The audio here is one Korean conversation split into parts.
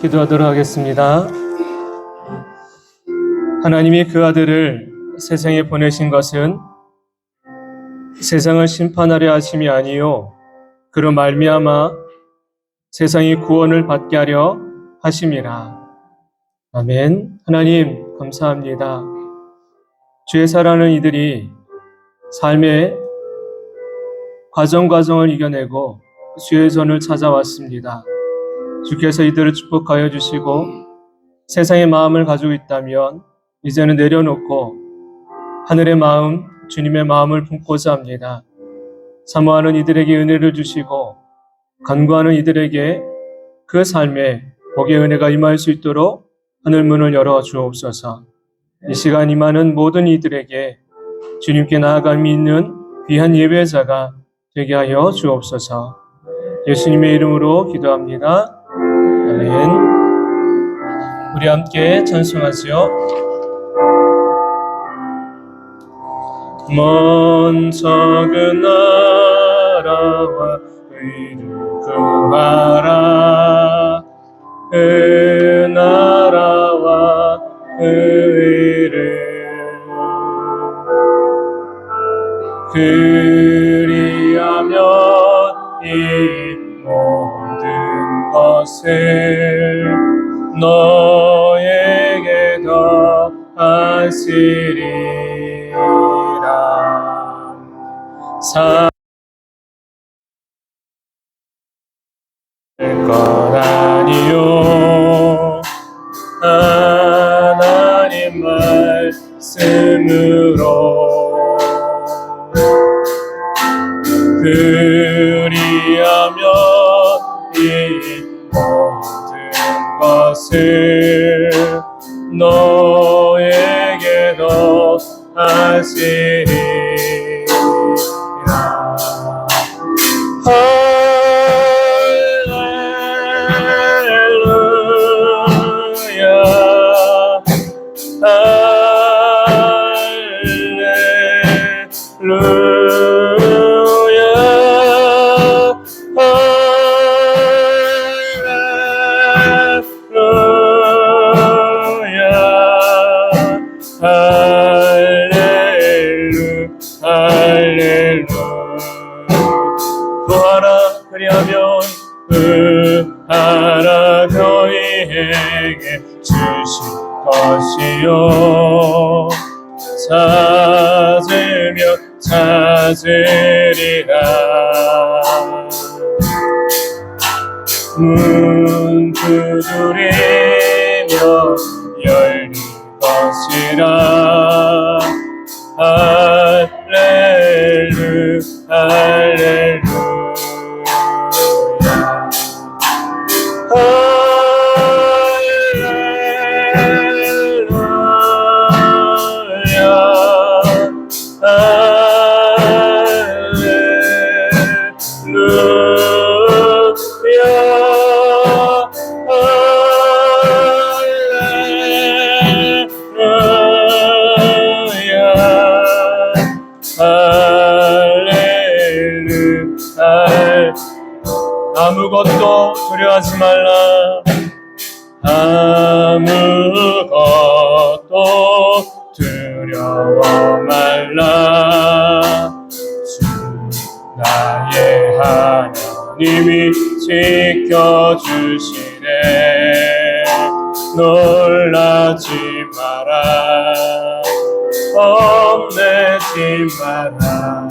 기도하도록 하겠습니다. 하나님이 그 아들을 세상에 보내신 것은 세상을 심판하려 하심이 아니요 그로 말미암아 세상이 구원을 받게 하려 하심이라. 아멘. 하나님 감사합니다. 주의 사랑하는 이들이 삶의 과정을 이겨내고 주의 손을 찾아왔습니다. 주께서 이들을 축복하여 주시고 세상의 마음을 가지고 있다면 이제는 내려놓고 하늘의 마음, 주님의 마음을 품고자 합니다. 사모하는 이들에게 은혜를 주시고 간구하는 이들에게 그 삶에 복의 은혜가 임할 수 있도록 하늘 문을 열어 주옵소서. 이 시간 임하는 모든 이들에게 주님께 나아감이 있는 귀한 예배자가 되게 하여 주옵소서. 예수님의 이름으로 기도합니다. 아멘. 우리 함께 찬송하지요. 먼 적은 나라와 의를 구하라. 그 나라와 그 의를 그리하면 이 모든 것을 너에게 더하시리라. 살 것 아니요 하나님 말씀으로 그리하면 이 모든 것을 너에게 더하시리라. 그리하면 구하라 너희에게 주실 것이요 찾으며 찾으리라. 문 두드리며 열릴 것이라. 할렐루 할렐루 아무것도 두려워하지 말라. 아무것도 두려워 말라. 주 나의 하나님이 지켜주시네. 놀라지 마라. 겁내지 마라.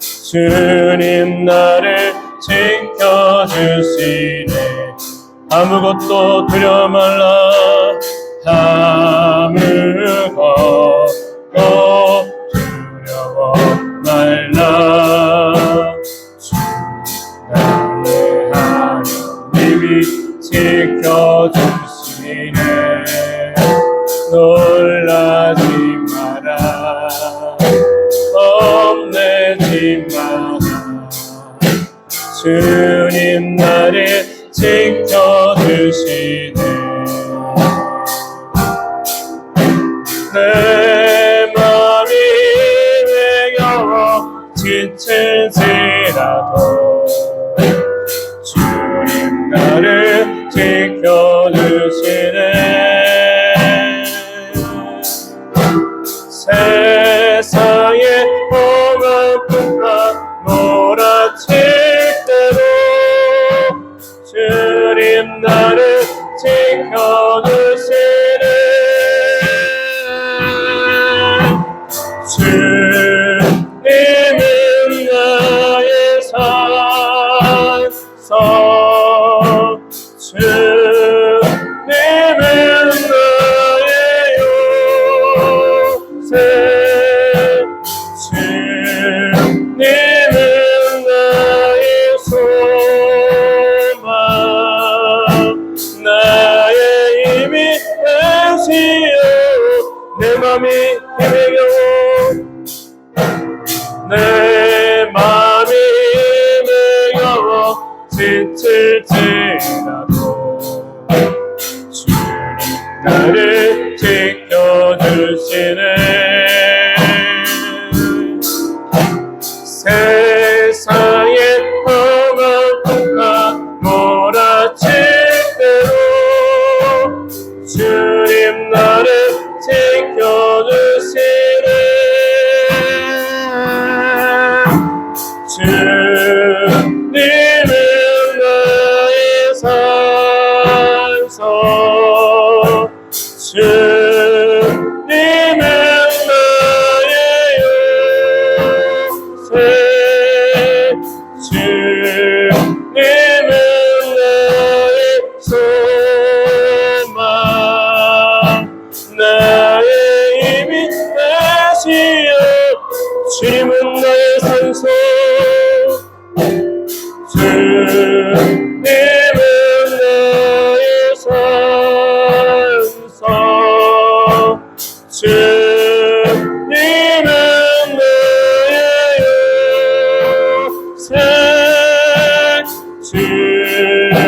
주님 나를 지켜주시네. 아무것도 두려워 말라. 아무것도 두려워 말라. 주 나의 하나님이 지켜주시네. 놀라지 마라. 겁내지 마라. 주님 나를 지켜주시네. 내 맘이 외겨워 지칠지라도 주님 나를 지켜주시네. 세상의 험한뿐과 몰아칠 때도 주님 나를 지켜주시네. 주님은 나의 산성, 주님은 나의 요새, 주님은 나의 소망, 나의 힘이 되시오. 내 맘이 힘에 겨워, 내 맘이 힘에 겨워 지칠지라도 주님 나를 지켜주시네. 세상의 험한 풍파 몰아칠 때로 주님 나를 지켜주시네. 주님은 나의 산성, 주님은 나의 요새, 주님은 나의 소망, 나의 힘이 되시오. 주님은 나의 산소, 주님은 나의 산소, 주님은 나의 요새, 주님은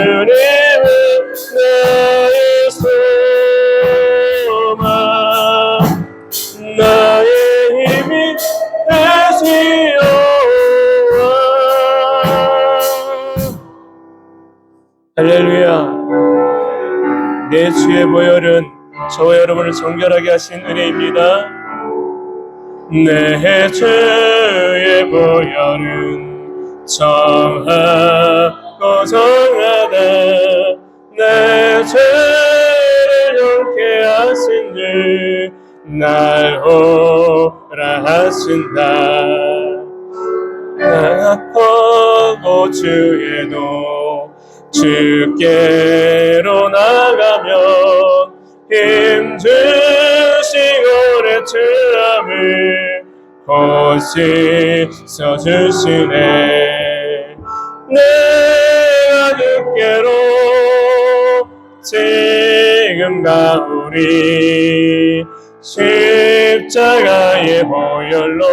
나의 소망, 나의 힘이 되시오. 할렐루야. 내 주의 보혈은 저와 여러분을 정결하게 하신 은혜입니다. 내 주의 보혈은 정하고 정하다 내 죄를 용케 하신 주 날 오라 하신다. 악하고 주에도 주께로 나가면 힘주시고 내 주함을 곧 씻어주시네. 내가 주께로 지금 가오리 십자가의 보혈로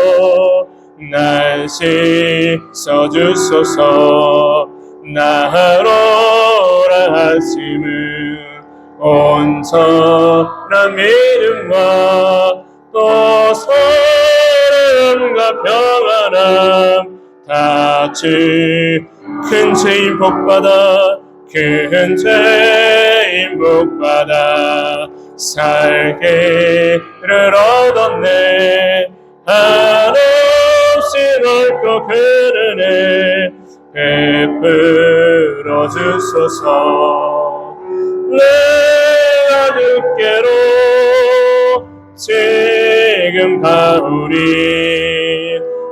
날 씻어주소서. 나로라 하심은 온전한 믿음과 또 사랑과 평안함 다 주 큰 죄인 복받아 큰 죄인 복받아 살기를 얻었네. 한없이 넓고 큰 은혜 베풀어 주소서. 내가 주께로 지금 가오리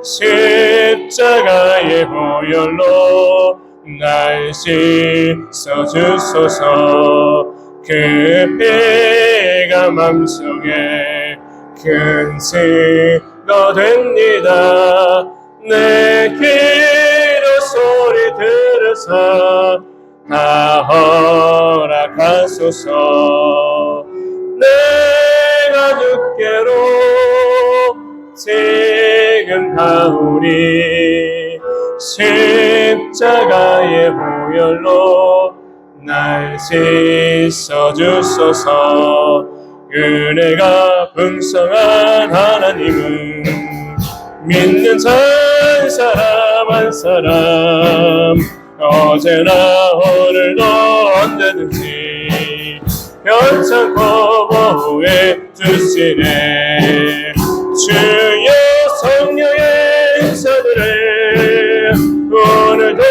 십자가의 보혈로 날 씻어주소서. 그 피가 맘속에 큰 증거 됩니다. 내 기도 소리 들으사 다 허락하소서. 내가 주께로 지금 가오리 십자가의 보혈로 날 씻어주소서. 은혜가 풍성한 하나님은 믿는 한 사람 한 사람 어제나 오늘도 언제든지 편찮고 보호해 주시네. 주여 성령의 은사들을 오늘도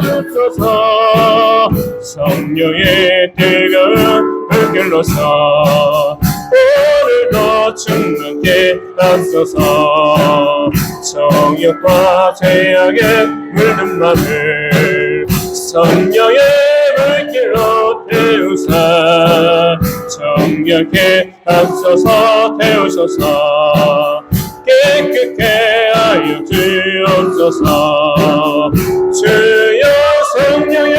내려주소서. 성령의 뜨거운 불길로서 오늘도 충만케 하소서. 정욕과 죄악에 물든 맘을 성령의 물길로 태우사 정결케 하소서. 태우소서. 깨끗게 하여 주옵소서. 주여 성령의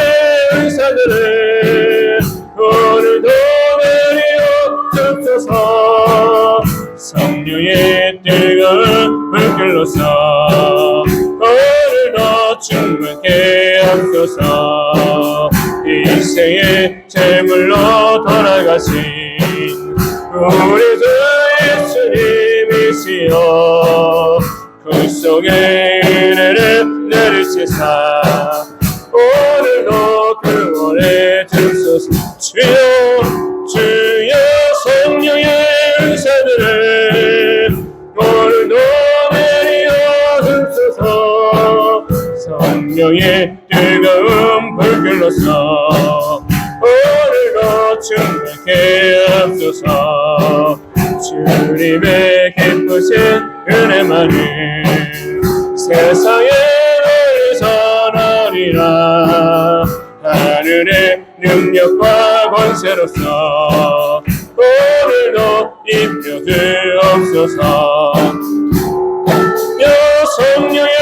은사들을 오늘도 내려 주소서. 성령의 뜨거운 불길로서 오늘도 충만케 하소서. 인생의 제물로 돌아가신 우리 주 예수님이시여 그 속에 은혜를 내리시사 오늘도 구원해 주소서. 주여 성령의 은사들을 오늘도 내려 주소서. 성령의 뜨거운 불길로서 오늘도 충만케 하소서. 주님의 기쁘신 은혜만을 세상에 전하리라. 하늘의 능력과 권세로서 오늘도 입혀 주옵소서. 성령의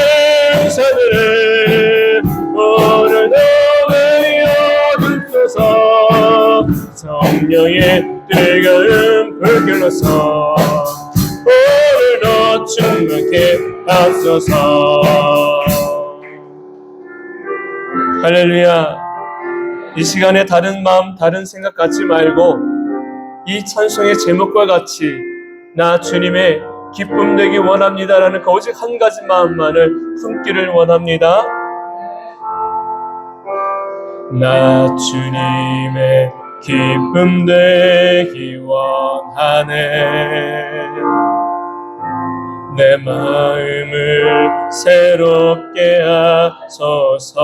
은사들을 오늘도 내려 주소서. 성령의 뜨거운 불길로서 오늘도 충만케 하소서. 할렐루야. 이 시간에 다른 마음 다른 생각 갖지 말고 이 찬송의 제목과 같이 나 주님의 기쁨 되기 원합니다라는 그 오직 한 가지 마음만을 품기를 원합니다. 나 주님의 기쁨 되기 원하네. 내 마음을 새롭게 하소서.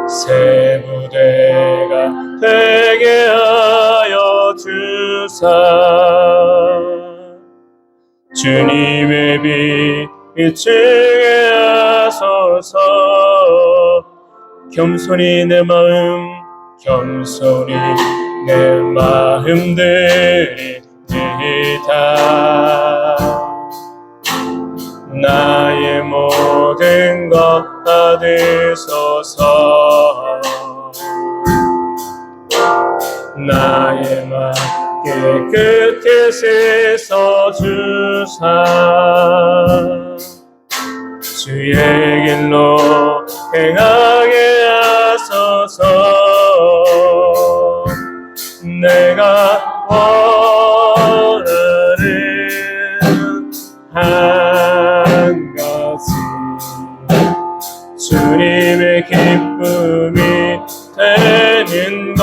새 부대가 되게 하여 주사 주님의 빛 비추게 하소서. 겸손히 내 마음 겸손히 내 마음 드립니다. 나의 모든 것 받으소서. 나의 맘 깨끗게 씻어 주사 주의 길로 행하게 하소서. 내가 원하는 한 가지 주님의 기쁨이 되는 것.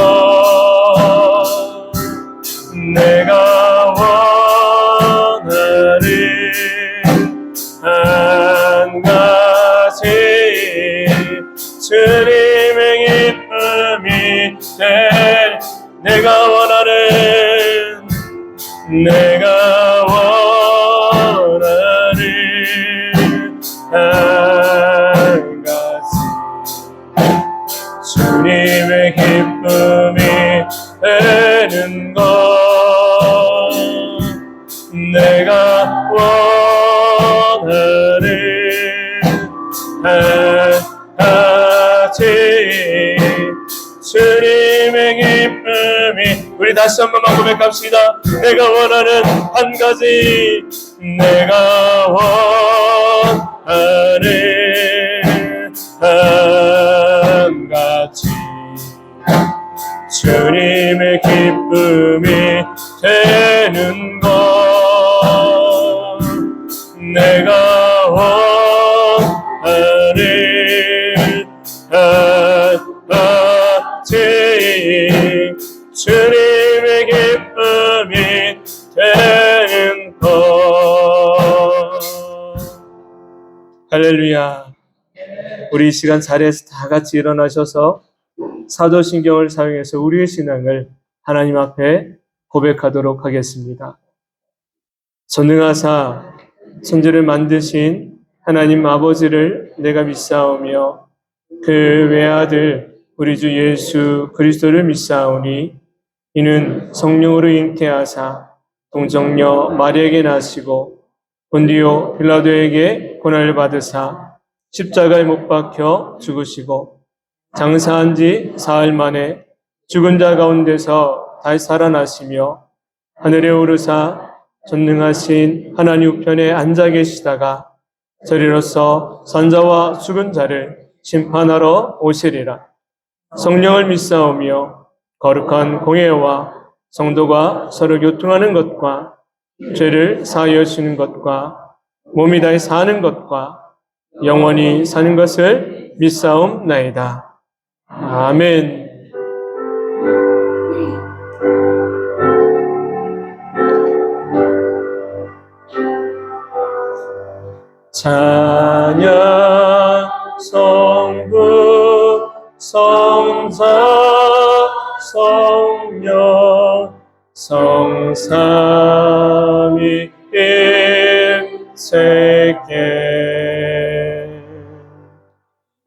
내가 원하는 한 가지 주님의 기쁨이 되는. 내가 원하는 한 가지 주님의 기쁨이 되는 것. 내가 원하는 한 가지 주님의 기쁨이. 우리 다시 한 번만 고백합시다. 내가 원하는 한 가지. 내가 원하는 한 가지 주님의 기쁨이 되는 것. 내가 원하는 할렐루야. 우리 이 시간 자리에서 다 같이 일어나셔서 사도신경을 사용해서 우리의 신앙을 하나님 앞에 고백하도록 하겠습니다. 전능하사 천지를 만드신 하나님 아버지를 내가 믿사오며 그 외아들 우리 주 예수 그리스도를 믿사오니 이는 성령으로 잉태하사 동정녀 마리아에게 나시고 본디오 빌라도에게 고난을 받으사 십자가에 못 박혀 죽으시고 장사한 지 사흘 만에 죽은 자 가운데서 다시 살아나시며 하늘에 오르사 전능하신 하나님 우편에 앉아 계시다가 저리로서 산자와 죽은 자를 심판하러 오시리라. 성령을 믿사오며 거룩한 공예와 성도가 서로 교통하는 것과 죄를 사하여 주는 것과 몸이 다해 사는 것과 영원히 사는 것을 믿사옵나이다. 아멘. 찬양 성부 성자 성령 성삼위 일체계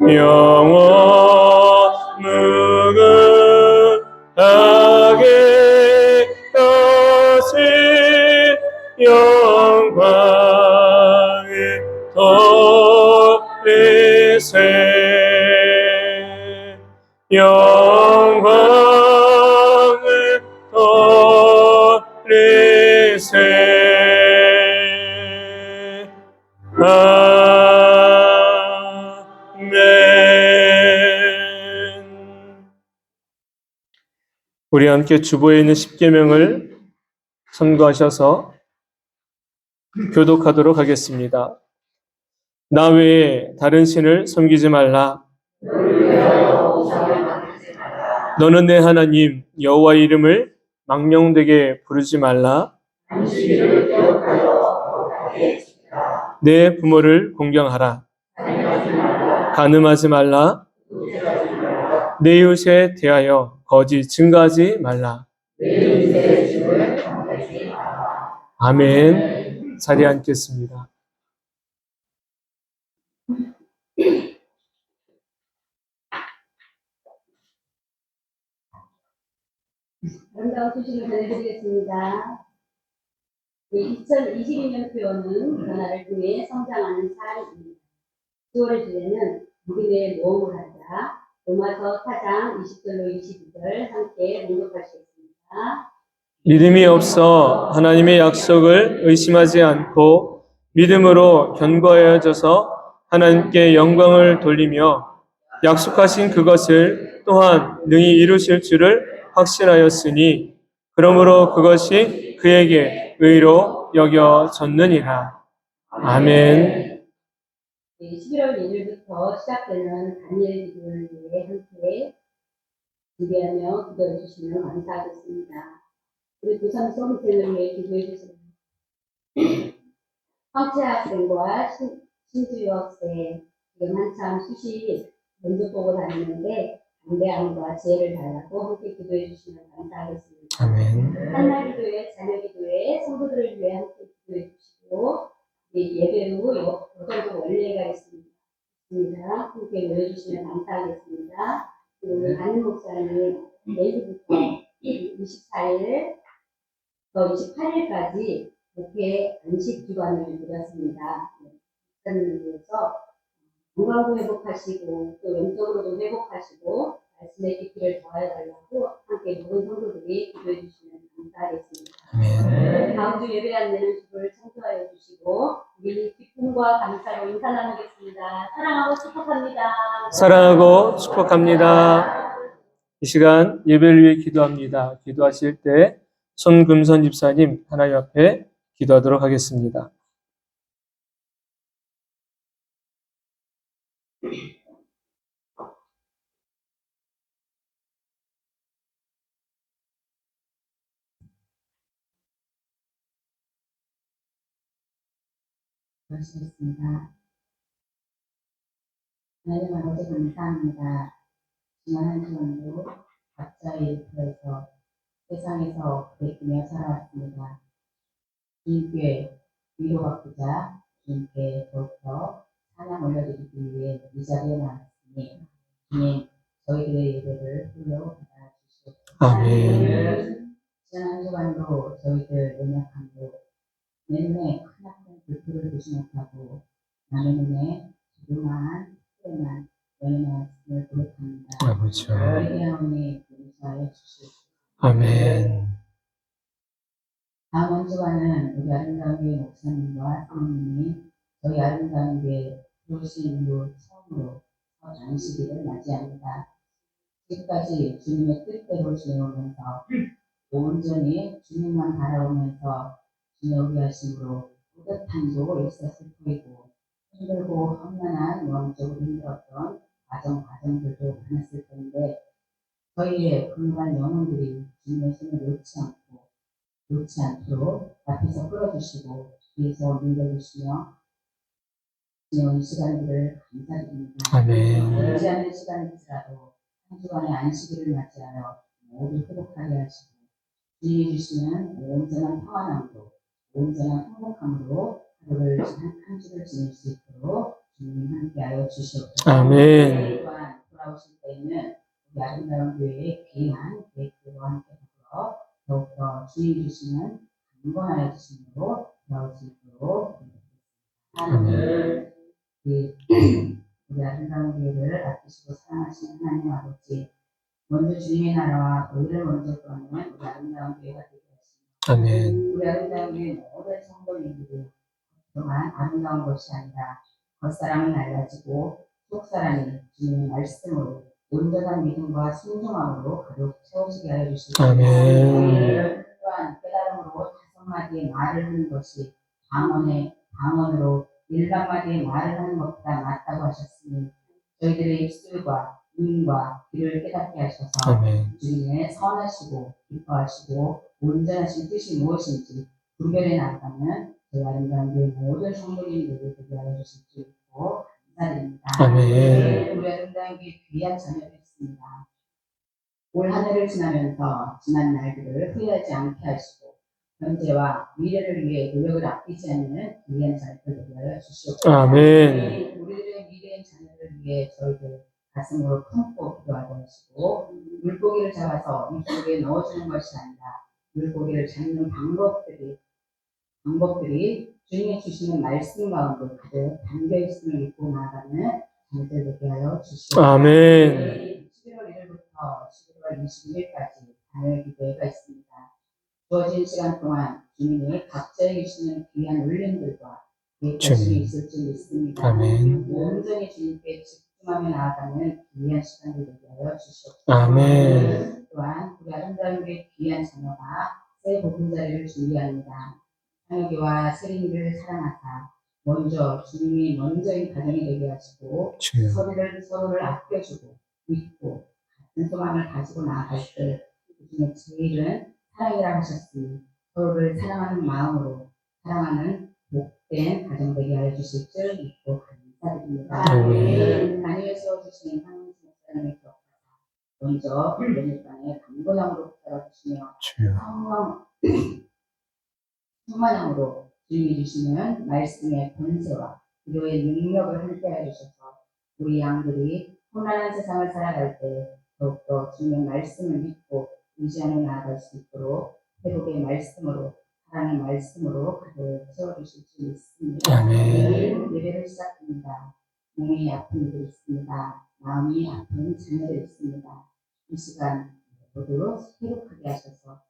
영원 무궁하게 거신 영광을 돌리세 영광을 돌리세 아멘. 우리 함께 주보에 있는 십계명을 참고하셔서 교독하도록 하겠습니다. 나 외에 다른 신을 섬기지 말라. 너는 내 하나님 여호와 이름을 망령되게 부르지 말라. 내 부모를 공경하라. 간음하지 말라. 내 이웃에 대하여 거짓 증거하지 말라. 아멘. 자리에 앉겠습니다. 아름다운 소식을 전해드리겠습니다. 2022년 표어는 변화를 통해 성장하는 삶입니다. 10월의 주제는 믿음의 모험을 하자. 로마서 4장 20절로 22절 함께 공독하시겠습니다. 믿음이 없어 하나님의 약속을 의심하지 않고 믿음으로 견고하여져서 하나님께 영광을 돌리며 약속하신 그것을 또한 능히 이루실 줄을 확신하였으니 그러므로 그것이 그에게 의로 여겨졌느니라. 아멘. 11월 1일부터 시작되는 다니엘 기도를 위해 함께 준비하며 기도해 주시면 감사하겠습니다. 우리 부산 수험생을 위해 기도해 주세요. 황채 학생과 신주유 학생 지금 한참 수시 면접 보고 다니는데 담대함과 지혜를 달라고 함께 기도해 주시면 감사하겠습니다. 아멘. 한나 기도회, 자녀 기도회, 성도들을 위해 함께 기도해 주시고 예배 후 여전도 원례가 있습니다. 함께 모여주시면 감사하겠습니다. 그리고 우리 안윤 목사님 내일부터 24일, 28일까지 목회 안식 주간을 드렸습니다. 목사님을 위해서 건강도 회복하시고 또 영적으로도 회복하시고 말씀의 깊이를 더하여 달라고 함께 모든 성도들이 기도해 주시면 감사하겠습니다. 아멘. 다음 주 예배 안내는 주를 참조하여 주시고 우리 기쁨과 감사로 인사 나누겠습니다. 사랑하고 축복합니다. 사랑하고 축복합니다. 이 시간 예배를 위해 기도합니다. 기도하실 때 손금선 집사님 하나님 앞에 기도하도록 하겠습니다. 하시겠습니다. 하나님 아버지 감사합니다. 지난 한 주간도 각자의 일터에서 세상에서 베끼며 살아왔습니다. 주님께 위로받고자 주님께 더욱더 찬양 올려드리기 위해 이 자리에 나왔으니 주님 저희들의 예배를 홀로 받아주시옵소서. 아멘. 지난 한 주간도 저희들 연약함도 내 눈에 크나큰 불표를 보지 못하고 남의 눈에 조그마한 특별한 너의 말씀을 고백합니다. 아버지. 우리 하나님 용서하여 주시옵소서. 아멘. 다음 한 주간은 우리 아름다운 교회 목사님과 사모님이 저희 아름다운 교회 들어오신 이후 처음으로 첫 안식일을 맞이합니다. 지금까지 주님의 뜻대로 지내오면서 온전히 주님만 바라보면서 지내오게 하심으로 뿌듯함도 있었을 터이고 힘들고 험난한 영적으로 힘들었던 과정들도 많았을 텐데 저희의 불만 영혼들이 주님의 손을 놓지 않도록 앞에서 끌어주시고 뒤에서 밀어주시며 지내온 시간들을 감사드립니다. 아멘. 오지 않는 시간일지라도 한 주간의 안식일을 맞이하여 모두 회복하게 하시고 주님이 주시는 온전한 평안함으로 온전한 행복함으로 하루를 한 주를 지낼 수 있도록 주님 함께하여 주시옵소서. 아멘. 또한 돌아오실 때에는 우리 아름다운 교회의 귀한 계획들과 함께 더불어 더욱더 주님이 주시는 강건하여 주심으로 돌아올 수 있도록 아멘. 우리 아름다운 교회를 아끼시고 사랑하시는 하나님 아버지, 먼저 주님의 나라와 의를 먼저 구하는 우리 아름다운 교회가 되게 하시고 아멘. 우리 아름다운 교회 모든 성도님들이 그동안 아름다운 것이 아니라 겉사람은 낡아지고 속사람이 주님의 말씀으로 온전한 믿음과 순종함으로 가득 채우시게 하여 주시고 아멘. 또한 깨달음으로 5마디의 말을 하는 것이 방언으로 7마디의 말을 하는 것보다 낫다고 하셨으니 저희들의 입술과 눈과 귀를 깨닫게 하셔서 아멘. 주님의 선하시고 기뻐하시고 온전하신 뜻이 무엇인지 분별해 나가면 저희 아름다운 교회 모든 성도님들이 되게 하여 주실 줄 믿고 감사드립니다. 아멘. 우리 아름다운 교회 귀한 자녀들이 있습니다. 올 한 해를 지나면서 지난 날들을 후회하지 않게 하시고 현재와 미래를 위해 노력을 아끼지 않는 귀한 자녀들 되게 하여 주시옵소서. 아멘. 우리들의 미래의 자녀를 위해 저희들 가슴으로 품고 기도하게 하시고 물고기를 잡아서 입속에 넣어주는 것이 아니라 물고기를 잡는 방법들이 주님이 주시는 말씀 가운데 가득 담겨 있음을 믿고 나아가는 자녀들 되게 하여 주시옵소서. 아멘. 11월 1일부터 11월 21일까지 단일 기도회가 있습니다. 주어진 시간 동안 주님이 각자에게 주시는 귀한 울림들과 계획하심이 있을 줄 믿습니다. 아멘. 온전히 주님께 집중하며 나아가는 귀한 시간을 되게 하여 주시옵소서. 아멘. 또한 우리 아름다운 교회 귀한 자녀가 새 보금자리를 준비합니다. 상혁이와 세린이를 사랑하사 먼저 주님이 먼저인 가정이 되게 하시고 주여. 서로를 아껴주고 믿고 같은 소망을 가지고 나아갈 때 그중에 제일은 사랑이라고 하셨으니 서로를 사랑하는 마음으로 사랑하는 복된 가정 되게 하여 주실 줄 믿고 감사드립니다. 아멘. 단위에 세워주시는 하나님 목사님의 기억하사 먼저 연일간에 강건함으로 붙잡아주시며 주여. 충만함으로 주님이 주시는 말씀의 권세와 기도의 능력을 함께해 주셔서 우리 양들이 혼란한 세상을 살아갈 때 더욱더 주님의 말씀을 믿고 의지하며 나아갈 수 있도록 회복의 말씀으로 사랑의 말씀으로 가득 채워주실 줄 믿습니다. 아멘. 예배를 시작합니다. 몸이 아픈 이들이 있습니다. 마음이 아픈 자녀들이 있습니다. 이 시간 모두 회복하게 하셔서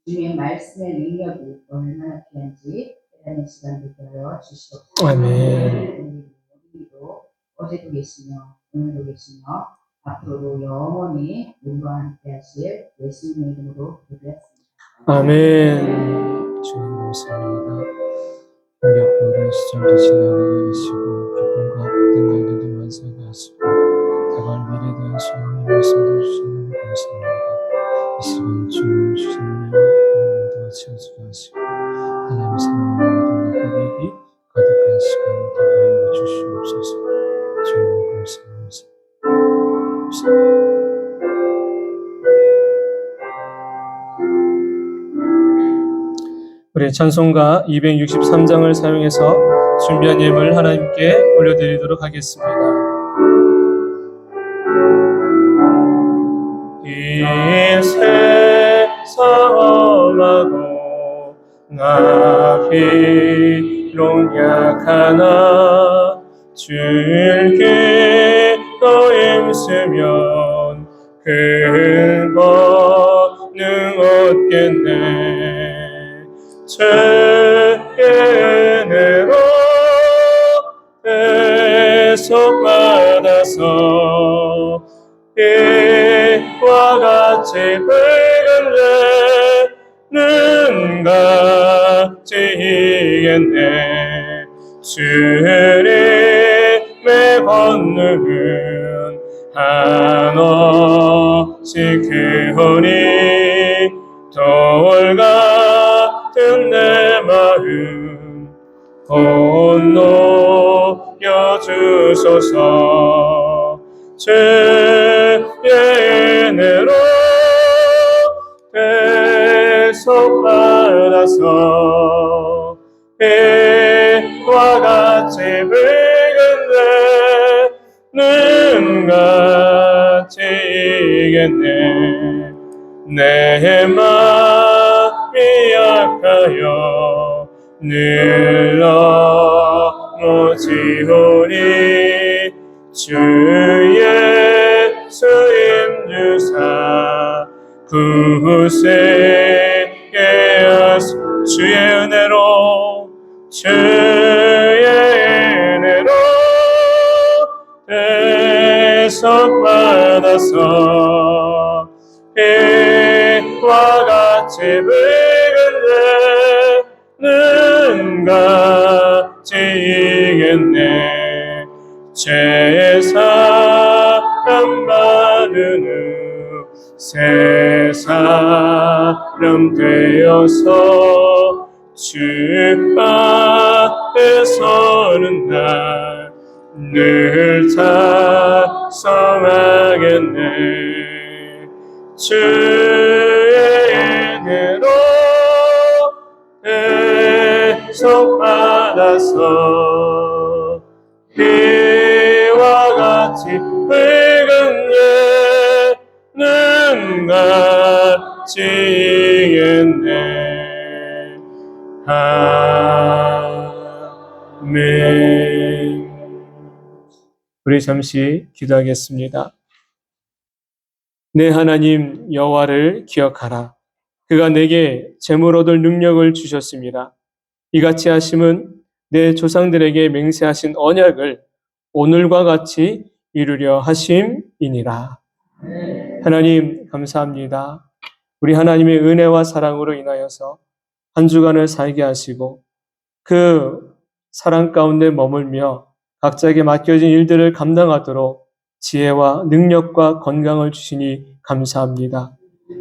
주님의 말씀의 능력이 얼마나 귀한지 깨닫는 시간 되게 하여 주시옵소서. 아멘. 우리도 어제도 계시며 오늘도 계시며 앞으로도 영원히 우리와 함께 하실 예수님의 이름으로 기도드렸습니다. 아멘. 주님 감사합니다. 어렵고 시절도 지나가게 하시고 기쁨과 복된 날들도 만나게 하시고 다가올 미래에 대한 소망의 말씀도 주시는 감사합니다. 이 시간 주님 주신 은혜와 모두가 채워주게 하시고 하나님 사랑하는 모든 회복이 가득한 시간 되게 하여 주시옵소서. 주님 감사합니다. 찬송가 263장을 사용해서 준비한 예물 하나님께 올려드리도록 하겠습니다. 이 세상 험하고 나 비록 약하나 주께 힘쓰면 큰 권능 얻겠네. 주의 은혜로 대속받아서 이와 같이 붉은 내는 같이겠네. 주님의 권능은 한없이 크오니 돌 같은 내 마음 온놓여 주소서. 주의 은혜로 대속받아서 이와 같이 붉은 내는 같이겠네. 내 마음이 약하여 늘 넘어지오니 주의 예수님 주사 구세게 하소서. 주의 은혜로 대속받아서 이와 같이 붉은 내는 같이겠네. 죄 사함 받은 후 새 사람 되어서 주 앞에 서는 날 늘 찬송하겠네. 주의 은혜로 대속받아서 이와 같이 붉은 예는 같이겠네. 아멘. 우리 잠시 기도하겠습니다. 내 하나님 여호와를 기억하라. 그가 내게 재물 얻을 능력을 주셨습니다. 이같이 하심은 내 조상들에게 맹세하신 언약을 오늘과 같이 이루려 하심이니라. 하나님 감사합니다. 우리 하나님의 은혜와 사랑으로 인하여서 한 주간을 살게 하시고 그 사랑 가운데 머물며 각자에게 맡겨진 일들을 감당하도록 지혜와 능력과 건강을 주시니 감사합니다.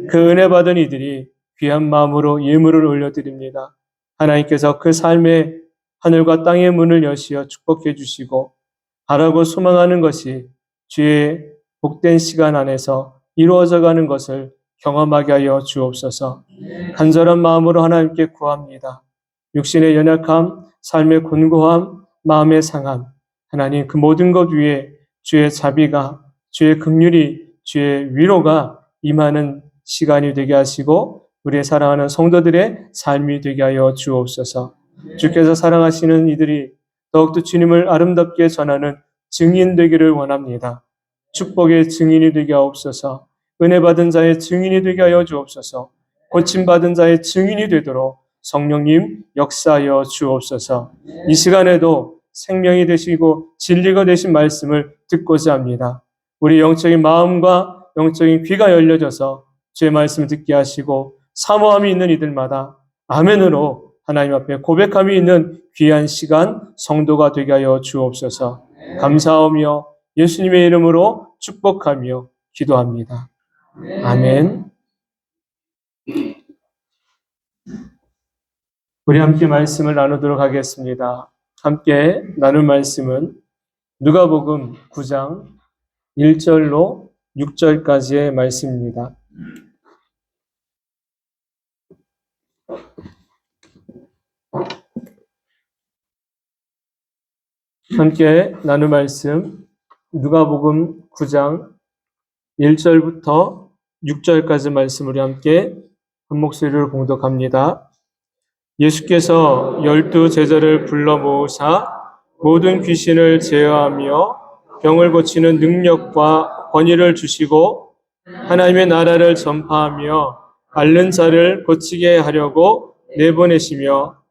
그 은혜 받은 이들이 귀한 마음으로 예물을 올려드립니다. 하나님께서 그 삶에 하늘과 땅의 문을 여시어 축복해 주시고 바라고 소망하는 것이 주의 복된 시간 안에서 이루어져 가는 것을 경험하게 하여 주옵소서. 간절한 마음으로 하나님께 구합니다. 육신의 연약함, 삶의 곤고함, 마음의 상함, 하나님 그 모든 것 위에 주의 자비가, 주의 긍휼이, 주의 위로가 임하는 시간이 되게 하시고 우리의 사랑하는 성도들의 삶이 되게 하여 주옵소서. 주께서 사랑하시는 이들이 더욱더 주님을 아름답게 전하는 증인 되기를 원합니다. 축복의 증인이 되게 하옵소서. 은혜 받은 자의 증인이 되게 하여 주옵소서. 고침받은 자의 증인이 되도록 성령님 역사하여 주옵소서. 이 시간에도 생명이 되시고 진리가 되신 말씀을 듣고자 합니다. 우리 영적인 마음과 영적인 귀가 열려져서 주의 말씀을 듣게 하시고 사모함이 있는 이들마다 아멘으로 하나님 앞에 고백함이 있는 귀한 시간 성도가 되게 하여 주옵소서. 감사하며 예수님의 이름으로 축복하며 기도합니다. 아멘. 우리 함께 말씀을 나누도록 하겠습니다. 함께 나눌 말씀은 누가복음 9장 1절로 6절까지의 말씀입니다. 함께 나눌 말씀 누가복음 9장 1절부터 6절까지 말씀 우리 함께 한 목소리로 봉독합니다. 예수께서 12 제자를 불러 모으사 모든 귀신을 제어하며 병을 고치는 능력과 권위를 주시고 하나님의 나라를 전파하며 앓는 자를 고치게 하려고 내보내시며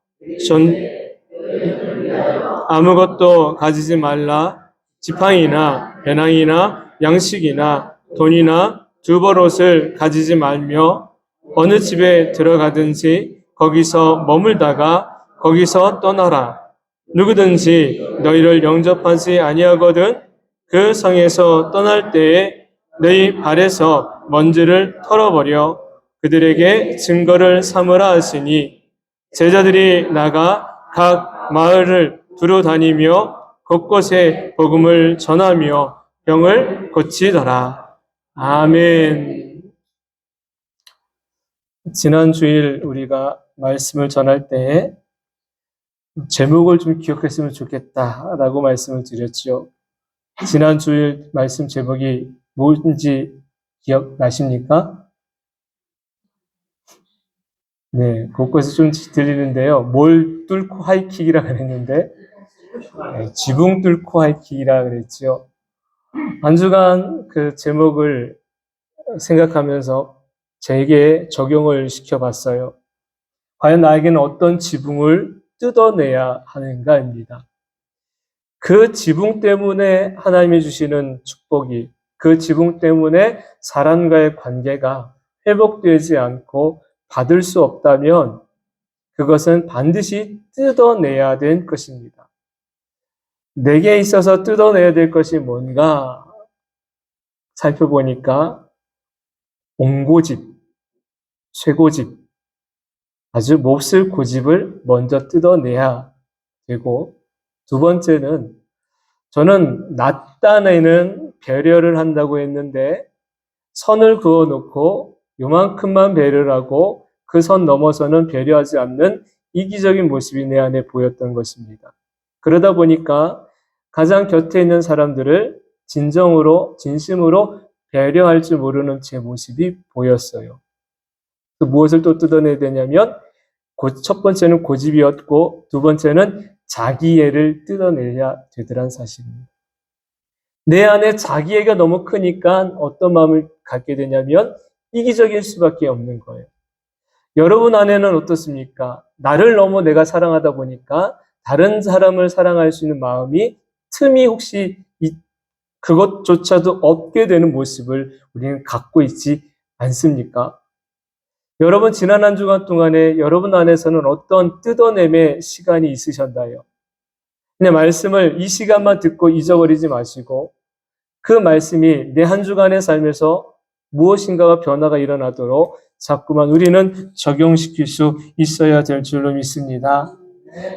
아무것도 가지지 말라. 지팡이나 배낭이나 양식이나 돈이나 두벌옷을 가지지 말며 어느 집에 들어가든지 거기서 머물다가 거기서 떠나라. 누구든지 너희를 영접하지 아니하거든 그 성에서 떠날 때에 너희 발에서 먼지를 털어버려 그들에게 증거를 삼으라 하시니 제자들이 나가 각 마을을 두루 다니며 곳곳에 복음을 전하며 병을 고치더라. 아멘. 지난 주일 우리가 말씀을 전할 때 제목을 좀 기억했으면 좋겠다라고 말씀을 드렸죠. 지난 주일 말씀 제목이 뭔지 기억나십니까? 네, 곳곳에 좀 들리는데요. 뭘 뚫고 하이킥이라 그랬는데, 네, 지붕 뚫고 하이킥이라 그랬죠. 한 주간 그 제목을 생각하면서 제게 적용을 시켜봤어요. 과연 나에게는 어떤 지붕을 뜯어내야 하는가입니다. 그 지붕 때문에 하나님이 주시는 축복이, 그 지붕 때문에 사람과의 관계가 회복되지 않고 받을 수 없다면 그것은 반드시 뜯어내야 될 것입니다. 내게 있어서 뜯어내야 될 것이 뭔가 살펴보니까 옹고집, 쇠고집, 아주 몹쓸 고집을 먼저 뜯어내야 되고 두 번째는 저는 낮단에는 배려를 한다고 했는데 선을 그어놓고 요만큼만 배려를 하고 그 선 넘어서는 배려하지 않는 이기적인 모습이 내 안에 보였던 것입니다. 그러다 보니까 가장 곁에 있는 사람들을 진정으로, 진심으로 배려할 줄 모르는 제 모습이 보였어요. 그 무엇을 또 뜯어내야 되냐면 첫 번째는 고집이었고 두 번째는 자기애를 뜯어내야 되더란 사실입니다. 내 안에 자기애가 너무 크니까 어떤 마음을 갖게 되냐면 이기적일 수밖에 없는 거예요. 여러분 안에는 어떻습니까? 나를 너무 내가 사랑하다 보니까 다른 사람을 사랑할 수 있는 마음이 틈이 혹시 그것조차도 없게 되는 모습을 우리는 갖고 있지 않습니까? 여러분 지난 한 주간 동안에 여러분 안에서는 어떤 뜯어냄의 시간이 있으셨나요? 그냥 말씀을 이 시간만 듣고 잊어버리지 마시고 그 말씀이 내 한 주간의 삶에서 무엇인가가 변화가 일어나도록 자꾸만 우리는 적용시킬 수 있어야 될 줄로 믿습니다.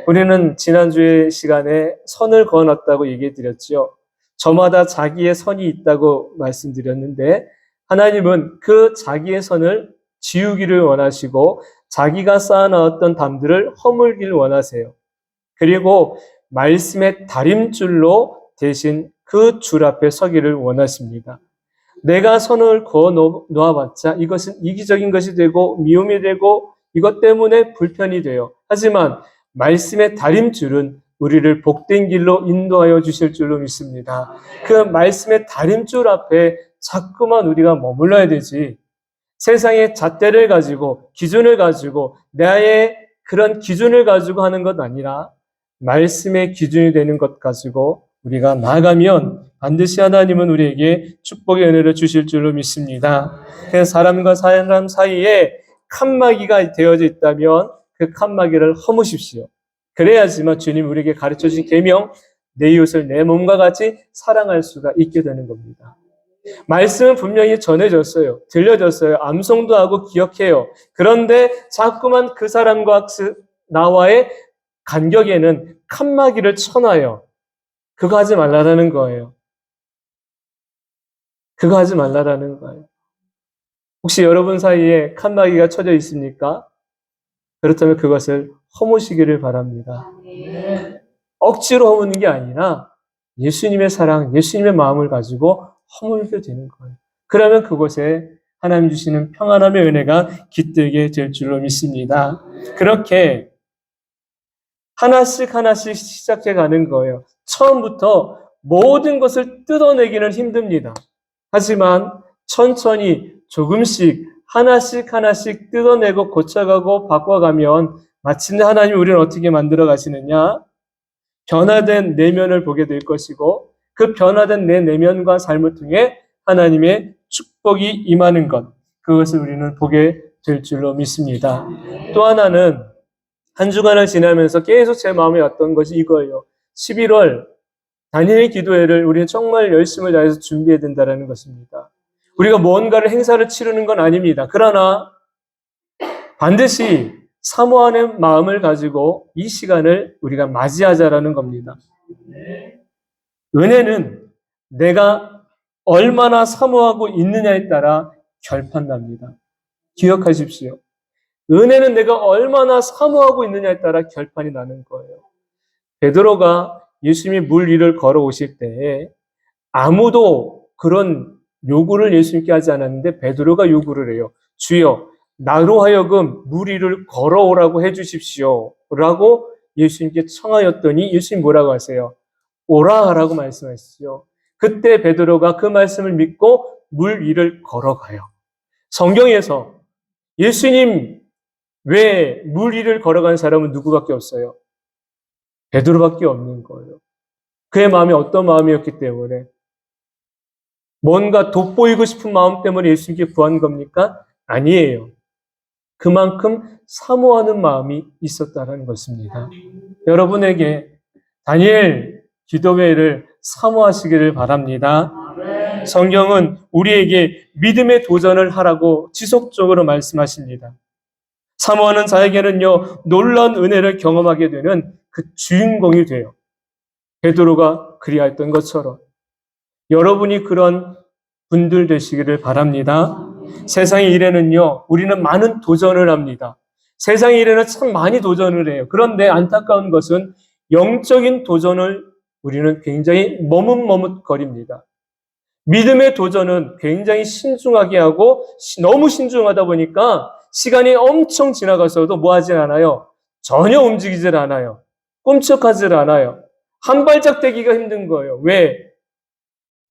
우리는 지난주의 시간에 선을 그어놨다고 얘기해 드렸죠. 저마다 자기의 선이 있다고 말씀드렸는데 하나님은 그 자기의 선을 지우기를 원하시고 자기가 쌓아놓았던 담들을 허물기를 원하세요. 그리고 말씀의 다림줄로 대신 그 줄 앞에 서기를 원하십니다. 내가 선을 그어 놓아봤자 이것은 이기적인 것이 되고 미움이 되고 이것 때문에 불편이 돼요. 하지만 말씀의 다림줄은 우리를 복된 길로 인도하여 주실 줄로 믿습니다. 그 말씀의 다림줄 앞에 자꾸만 우리가 머물러야 되지. 세상의 잣대를 가지고 기준을 가지고 나의 그런 기준을 가지고 하는 것 아니라 말씀의 기준이 되는 것 가지고 우리가 나아가면 반드시 하나님은 우리에게 축복의 은혜를 주실 줄로 믿습니다. 그래서 사람과 사람 사이에 칸막이가 되어져 있다면 그 칸막이를 허무십시오. 그래야지만 주님 우리에게 가르쳐주신 계명 내 이웃을 내 몸과 같이 사랑할 수가 있게 되는 겁니다. 말씀은 분명히 전해졌어요. 들려졌어요. 암송도 하고 기억해요. 그런데 자꾸만 그 사람과 나와의 간격에는 칸막이를 쳐놔요. 그거 하지 말라라는 거예요. 그거 하지 말라라는 거예요. 혹시 여러분 사이에 칸막이가 쳐져 있습니까? 그렇다면 그것을 허무시기를 바랍니다. 억지로 허무는 게 아니라 예수님의 사랑, 예수님의 마음을 가지고 허물게 되는 거예요. 그러면 그곳에 하나님 주시는 평안함의 은혜가 깃들게 될 줄로 믿습니다. 그렇게 하나씩 하나씩 시작해 가는 거예요. 처음부터 모든 것을 뜯어내기는 힘듭니다. 하지만 천천히 조금씩 하나씩 하나씩 뜯어내고 고쳐가고 바꿔가면 마침내 하나님이 우리를 어떻게 만들어 가시느냐? 변화된 내면을 보게 될 것이고 그 변화된 내 내면과 삶을 통해 하나님의 축복이 임하는 것, 그것을 우리는 보게 될 줄로 믿습니다. 또 하나는 한 주간을 지나면서 계속 제 마음에 왔던 것이 이거예요. 11월 다니엘 기도회를 우리는 정말 열심을 다해서 준비해야 된다는 것입니다. 우리가 뭔가를 행사를 치르는 건 아닙니다. 그러나 반드시 사모하는 마음을 가지고 이 시간을 우리가 맞이하자라는 겁니다. 은혜는 내가 얼마나 사모하고 있느냐에 따라 결판납니다. 기억하십시오. 은혜는 내가 얼마나 사모하고 있느냐에 따라 결판이 나는 거예요. 베드로가 예수님이 물 위를 걸어오실 때에 아무도 그런 요구를 예수님께 하지 않았는데 베드로가 요구를 해요. 주여, 나로 하여금 물 위를 걸어오라고 해주십시오. 라고 예수님께 청하였더니 예수님 뭐라고 하세요? 오라 하라고 말씀하시죠. 그때 베드로가 그 말씀을 믿고 물 위를 걸어가요. 성경에서 예수님 왜 물 위를 걸어간 사람은 누구밖에 없어요? 베드로밖에 없는 거예요. 그의 마음이 어떤 마음이었기 때문에 뭔가 돋보이고 싶은 마음 때문에 예수님께 구한 겁니까? 아니에요. 그만큼 사모하는 마음이 있었다는 것입니다. 여러분에게 다니엘 기도회를 사모하시기를 바랍니다. 성경은 우리에게 믿음의 도전을 하라고 지속적으로 말씀하십니다. 사모하는 자에게는요, 놀라운 은혜를 경험하게 되는 그 주인공이 돼요. 베드로가 그리했던 것처럼 여러분이 그런 분들 되시기를 바랍니다. 세상의 일에는요, 우리는 많은 도전을 합니다. 세상의 일에는 참 많이 도전을 해요. 그런데 안타까운 것은 영적인 도전을 우리는 굉장히 머뭇머뭇거립니다. 믿음의 도전은 굉장히 신중하게 하고 너무 신중하다 보니까 시간이 엄청 지나가서도 뭐 하진 않아요? 전혀 움직이질 않아요. 꿈쩍하질 않아요. 한 발짝 떼기가 힘든 거예요. 왜?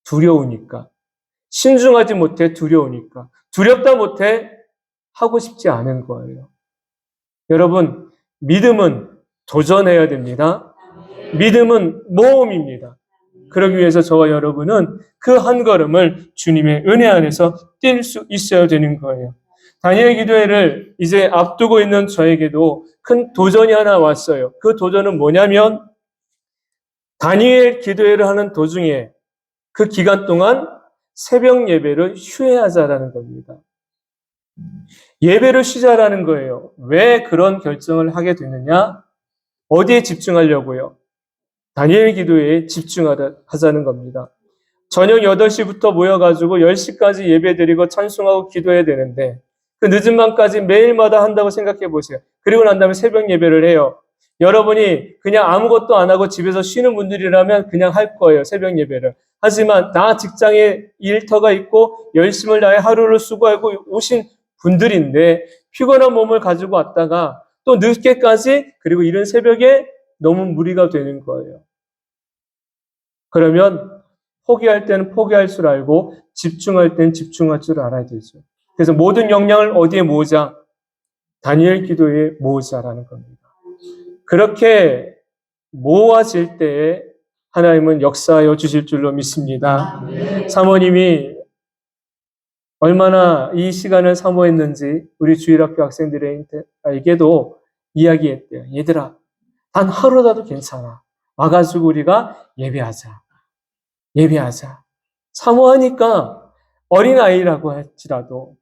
두려우니까. 신중하지 못해 두려우니까. 두렵다 못해 하고 싶지 않은 거예요. 여러분, 믿음은 도전해야 됩니다. 믿음은 모험입니다. 그러기 위해서 저와 여러분은 그 한 걸음을 주님의 은혜 안에서 뛸 수 있어야 되는 거예요. 다니엘 기도회를 이제 앞두고 있는 저에게도 큰 도전이 하나 왔어요. 그 도전은 뭐냐면 다니엘 기도회를 하는 도중에 그 기간 동안 새벽 예배를 휴회하자라는 겁니다. 예배를 쉬자라는 거예요. 왜 그런 결정을 하게 됐느냐? 어디에 집중하려고요? 다니엘 기도회에 집중하자는 겁니다. 저녁 8시부터 모여가지고 10시까지 예배드리고 찬송하고 기도해야 되는데 그 늦은 밤까지 매일마다 한다고 생각해 보세요. 그리고 난 다음에 새벽 예배를 해요. 여러분이 그냥 아무것도 안 하고 집에서 쉬는 분들이라면 그냥 할 거예요. 새벽 예배를. 하지만 다 직장에 일터가 있고 열심을 다해 하루를 수고하고 오신 분들인데 피곤한 몸을 가지고 왔다가 또 늦게까지 그리고 이른 새벽에 너무 무리가 되는 거예요. 그러면 포기할 때는 포기할 줄 알고 집중할 때는 집중할 줄 알아야 되죠. 그래서 모든 역량을 어디에 모으자? 다니엘 기도에 모으자라는 겁니다. 그렇게 모아질 때에 하나님은 역사하여 주실 줄로 믿습니다. 사모님이 얼마나 이 시간을 사모했는지 우리 주일학교 학생들에게도 이야기했대요. 얘들아, 단 하루라도 괜찮아. 와가지고 우리가 예배하자. 사모하니까 어린아이라고 할지라도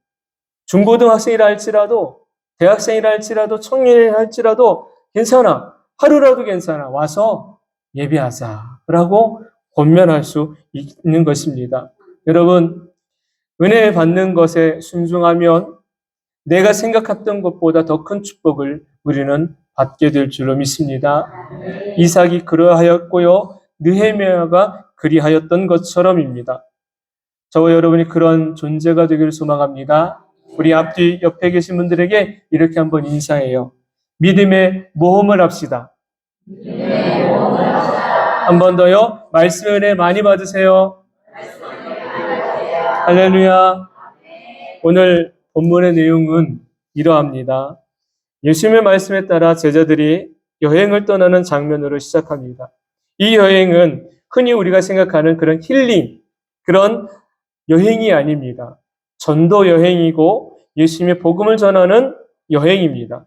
중고등학생이라 할지라도 대학생이라 할지라도 청년이라 할지라도 괜찮아. 하루라도 괜찮아. 와서 예배하자라고 권면할 수 있는 것입니다. 여러분, 은혜 받는 것에 순종하면 내가 생각했던 것보다 더 큰 축복을 우리는 받게 될 줄로 믿습니다. 이삭이 그러하였고요. 느헤미야가 그리하였던 것처럼입니다. 저와 여러분이 그런 존재가 되기를 소망합니다. 우리 앞뒤 옆에 계신 분들에게 이렇게 한번 인사해요. 믿음의 모험을 합시다. 한 번 더요. 말씀 은혜 많이 받으세요. 할렐루야. 오늘 본문의 내용은 이러합니다. 예수님의 말씀에 따라 제자들이 여행을 떠나는 장면으로 시작합니다. 이 여행은 흔히 우리가 생각하는 그런 힐링, 그런 여행이 아닙니다. 전도 여행이고 예수님의 복음을 전하는 여행입니다.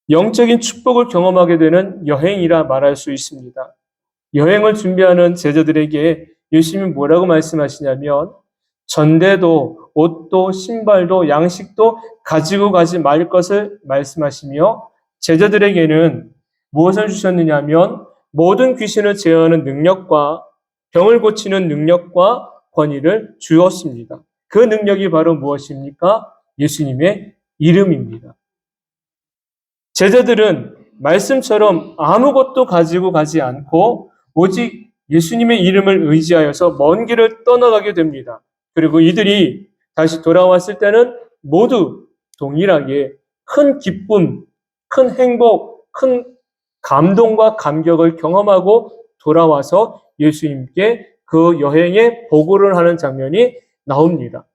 영적인 축복을 경험하게 되는 여행이라 말할 수 있습니다. 여행을 준비하는 제자들에게 예수님이 뭐라고 말씀하시냐면 전대도, 옷도, 신발도, 양식도 가지고 가지 말 것을 말씀하시며 제자들에게는 무엇을 주셨느냐면 모든 귀신을 제어하는 능력과 병을 고치는 능력과 권위를 주었습니다. 그 능력이 바로 무엇입니까? 예수님의 이름입니다. 제자들은 말씀처럼 아무것도 가지고 가지 않고 오직 예수님의 이름을 의지하여서 먼 길을 떠나가게 됩니다. 그리고 이들이 다시 돌아왔을 때는 모두 동일하게 큰 기쁨, 큰 행복, 큰 감동과 감격을 경험하고 돌아와서 예수님께 그 여행에 보고를 하는 장면이 나옵니다.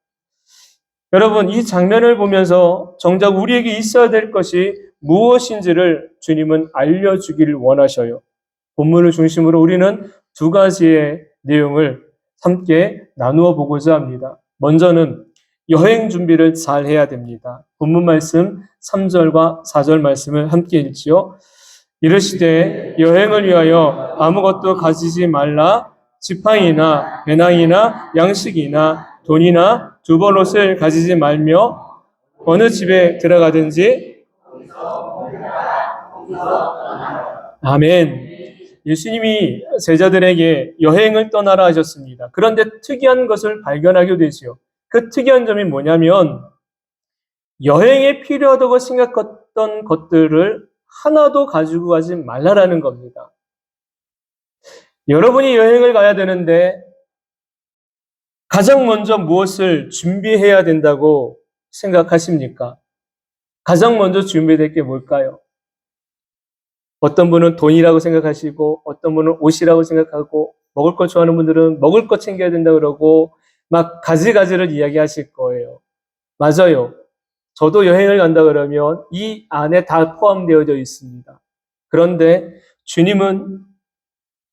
여러분, 이 장면을 보면서 정작 우리에게 있어야 될 것이 무엇인지를 주님은 알려주기를 원하셔요. 본문을 중심으로 우리는 두 가지의 내용을 함께 나누어 보고자 합니다. 먼저는 여행 준비를 잘 해야 됩니다. 본문 말씀 3절과 4절 말씀을 함께 읽지요. 이르시되 여행을 위하여 아무것도 가지지 말라. 지팡이나 배낭이나 양식이나 돈이나 두벌 옷을 가지지 말며 어느 집에 들어가든지 아멘. 예수님이 제자들에게 여행을 떠나라 하셨습니다. 그런데 특이한 것을 발견하게 되지요. 그 특이한 점이 뭐냐면 여행에 필요하다고 생각했던 것들을 하나도 가지고 가지 말라라는 겁니다. 여러분이 여행을 가야 되는데 가장 먼저 무엇을 준비해야 된다고 생각하십니까? 가장 먼저 준비될 게 뭘까요? 어떤 분은 돈이라고 생각하시고 어떤 분은 옷이라고 생각하고 먹을 거 좋아하는 분들은 먹을 거 챙겨야 된다 그러고 막 가지가지를 이야기하실 거예요. 맞아요. 저도 여행을 간다 그러면 이 안에 다 포함되어져 있습니다. 그런데 주님은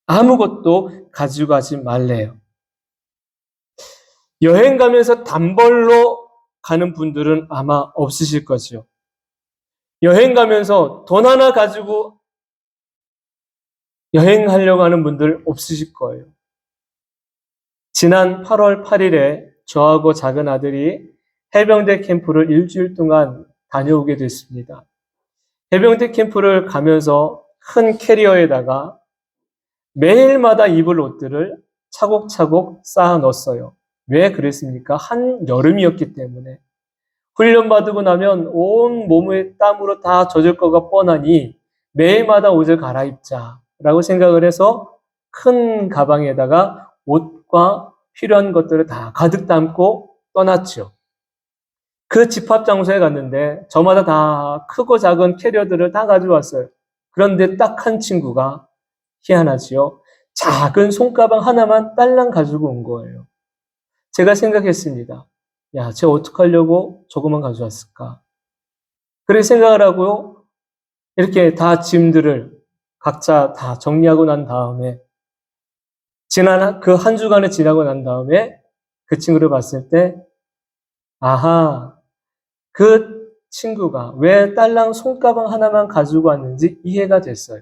아무것도 가지고 가지 말래요. 여행 가면서 단벌로 가는 분들은 아마 없으실 거죠. 여행 가면서 돈 하나 가지고 여행하려고 하는 분들 없으실 거예요. 지난 8월 8일에 저하고 작은 아들이 해병대 캠프를 일주일 동안 다녀오게 됐습니다. 해병대 캠프를 가면서 큰 캐리어에다가 매일마다 입을 옷들을 차곡차곡 쌓아 넣었어요. 왜 그랬습니까? 한여름이었기 때문에. 훈련 받고 나면 온 몸의 땀으로 다 젖을 거가 뻔하니 매일마다 옷을 갈아입자라고 생각을 해서 큰 가방에다가 옷과 필요한 것들을 다 가득 담고 떠났죠. 그 집합 장소에 갔는데 저마다 다 크고 작은 캐리어들을 다 가져왔어요. 그런데 딱 한 친구가 희한하지요. 작은 손가방 하나만 딸랑 가지고 온 거예요. 제가 생각했습니다. 야, 쟤 어떡하려고 저것만 가져왔을까? 그렇게 생각을 하고 이렇게 다 짐들을 각자 다 정리하고 난 다음에 지난 그 한 주간을 지나고 난 다음에 그 친구를 봤을 때 아하, 그 친구가 왜 딸랑 손가방 하나만 가지고 왔는지 이해가 됐어요.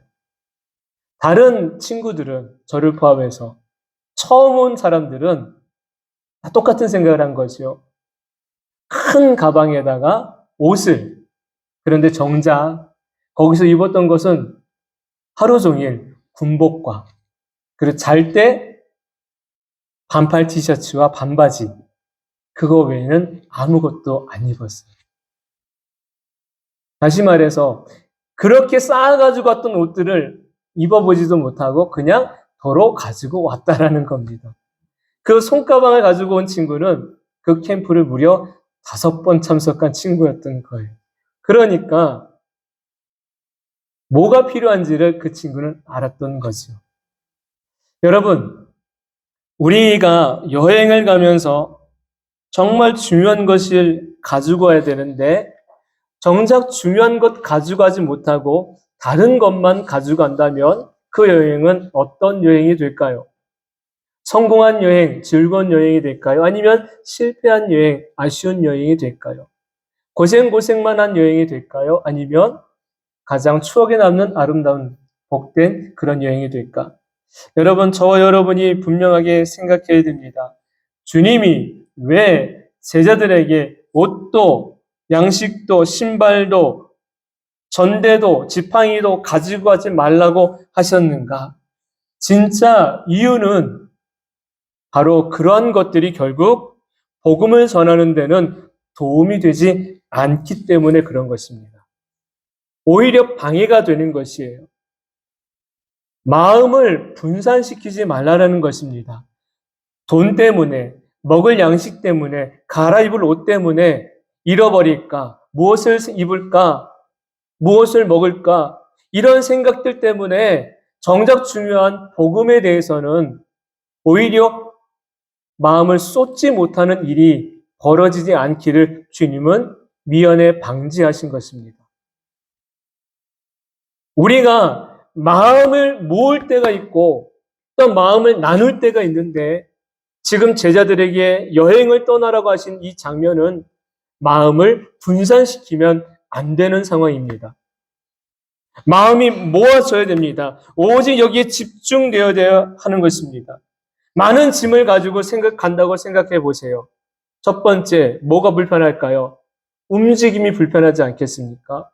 다른 친구들은 저를 포함해서 처음 온 사람들은 다 똑같은 생각을 한 거죠. 큰 가방에다가 옷을, 그런데 정작 거기서 입었던 것은 하루 종일 군복과 그리고 잘 때 반팔 티셔츠와 반바지, 그거 외에는 아무것도 안 입었어요. 다시 말해서 그렇게 쌓아가지고 왔던 옷들을 입어보지도 못하고 그냥 도로 가지고 왔다라는 겁니다. 그 손가방을 가지고 온 친구는 그 캠프를 무려 5번 참석한 친구였던 거예요. 그러니까 뭐가 필요한지를 그 친구는 알았던 거죠. 여러분, 우리가 여행을 가면서 정말 중요한 것을 가지고 와야 되는데 정작 중요한 것 가져가지 못하고 다른 것만 가져간다면 그 여행은 어떤 여행이 될까요? 성공한 여행, 즐거운 여행이 될까요? 아니면 실패한 여행, 아쉬운 여행이 될까요? 고생만 한 여행이 될까요? 아니면 가장 추억에 남는 아름다운 복된 그런 여행이 될까? 여러분, 저와 여러분이 분명하게 생각해야 됩니다. 주님이 왜 제자들에게 옷도, 양식도, 신발도, 전대도, 지팡이도 가지고 가지 말라고 하셨는가? 진짜 이유는 바로 그러한 것들이 결국 복음을 전하는 데는 도움이 되지 않기 때문에 그런 것입니다. 오히려 방해가 되는 것이에요. 마음을 분산시키지 말라는 것입니다. 돈 때문에, 먹을 양식 때문에, 갈아입을 옷 때문에 잃어버릴까? 무엇을 입을까? 무엇을 먹을까? 이런 생각들 때문에 정작 중요한 복음에 대해서는 오히려 마음을 쏟지 못하는 일이 벌어지지 않기를 주님은 미연에 방지하신 것입니다. 우리가 마음을 모을 때가 있고 또 마음을 나눌 때가 있는데 지금 제자들에게 여행을 떠나라고 하신 이 장면은 마음을 분산시키면 안 되는 상황입니다. 마음이 모아져야 됩니다. 오직 여기에 집중되어야 하는 것입니다. 많은 짐을 가지고 간다고 생각해 보세요. 첫 번째, 뭐가 불편할까요? 움직임이 불편하지 않겠습니까?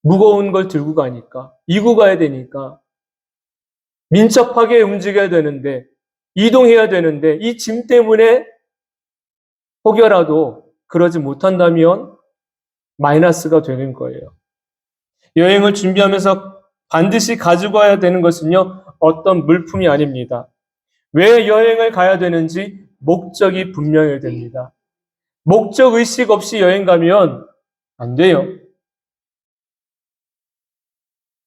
무거운 걸 들고 가니까, 이고 가야 되니까, 민첩하게 움직여야 되는데, 이동해야 되는데, 이 짐 때문에 혹여라도 그러지 못한다면 마이너스가 되는 거예요. 여행을 준비하면서 반드시 가지고 와야 되는 것은요, 어떤 물품이 아닙니다. 왜 여행을 가야 되는지 목적이 분명해야 됩니다. 목적 의식 없이 여행 가면 안 돼요.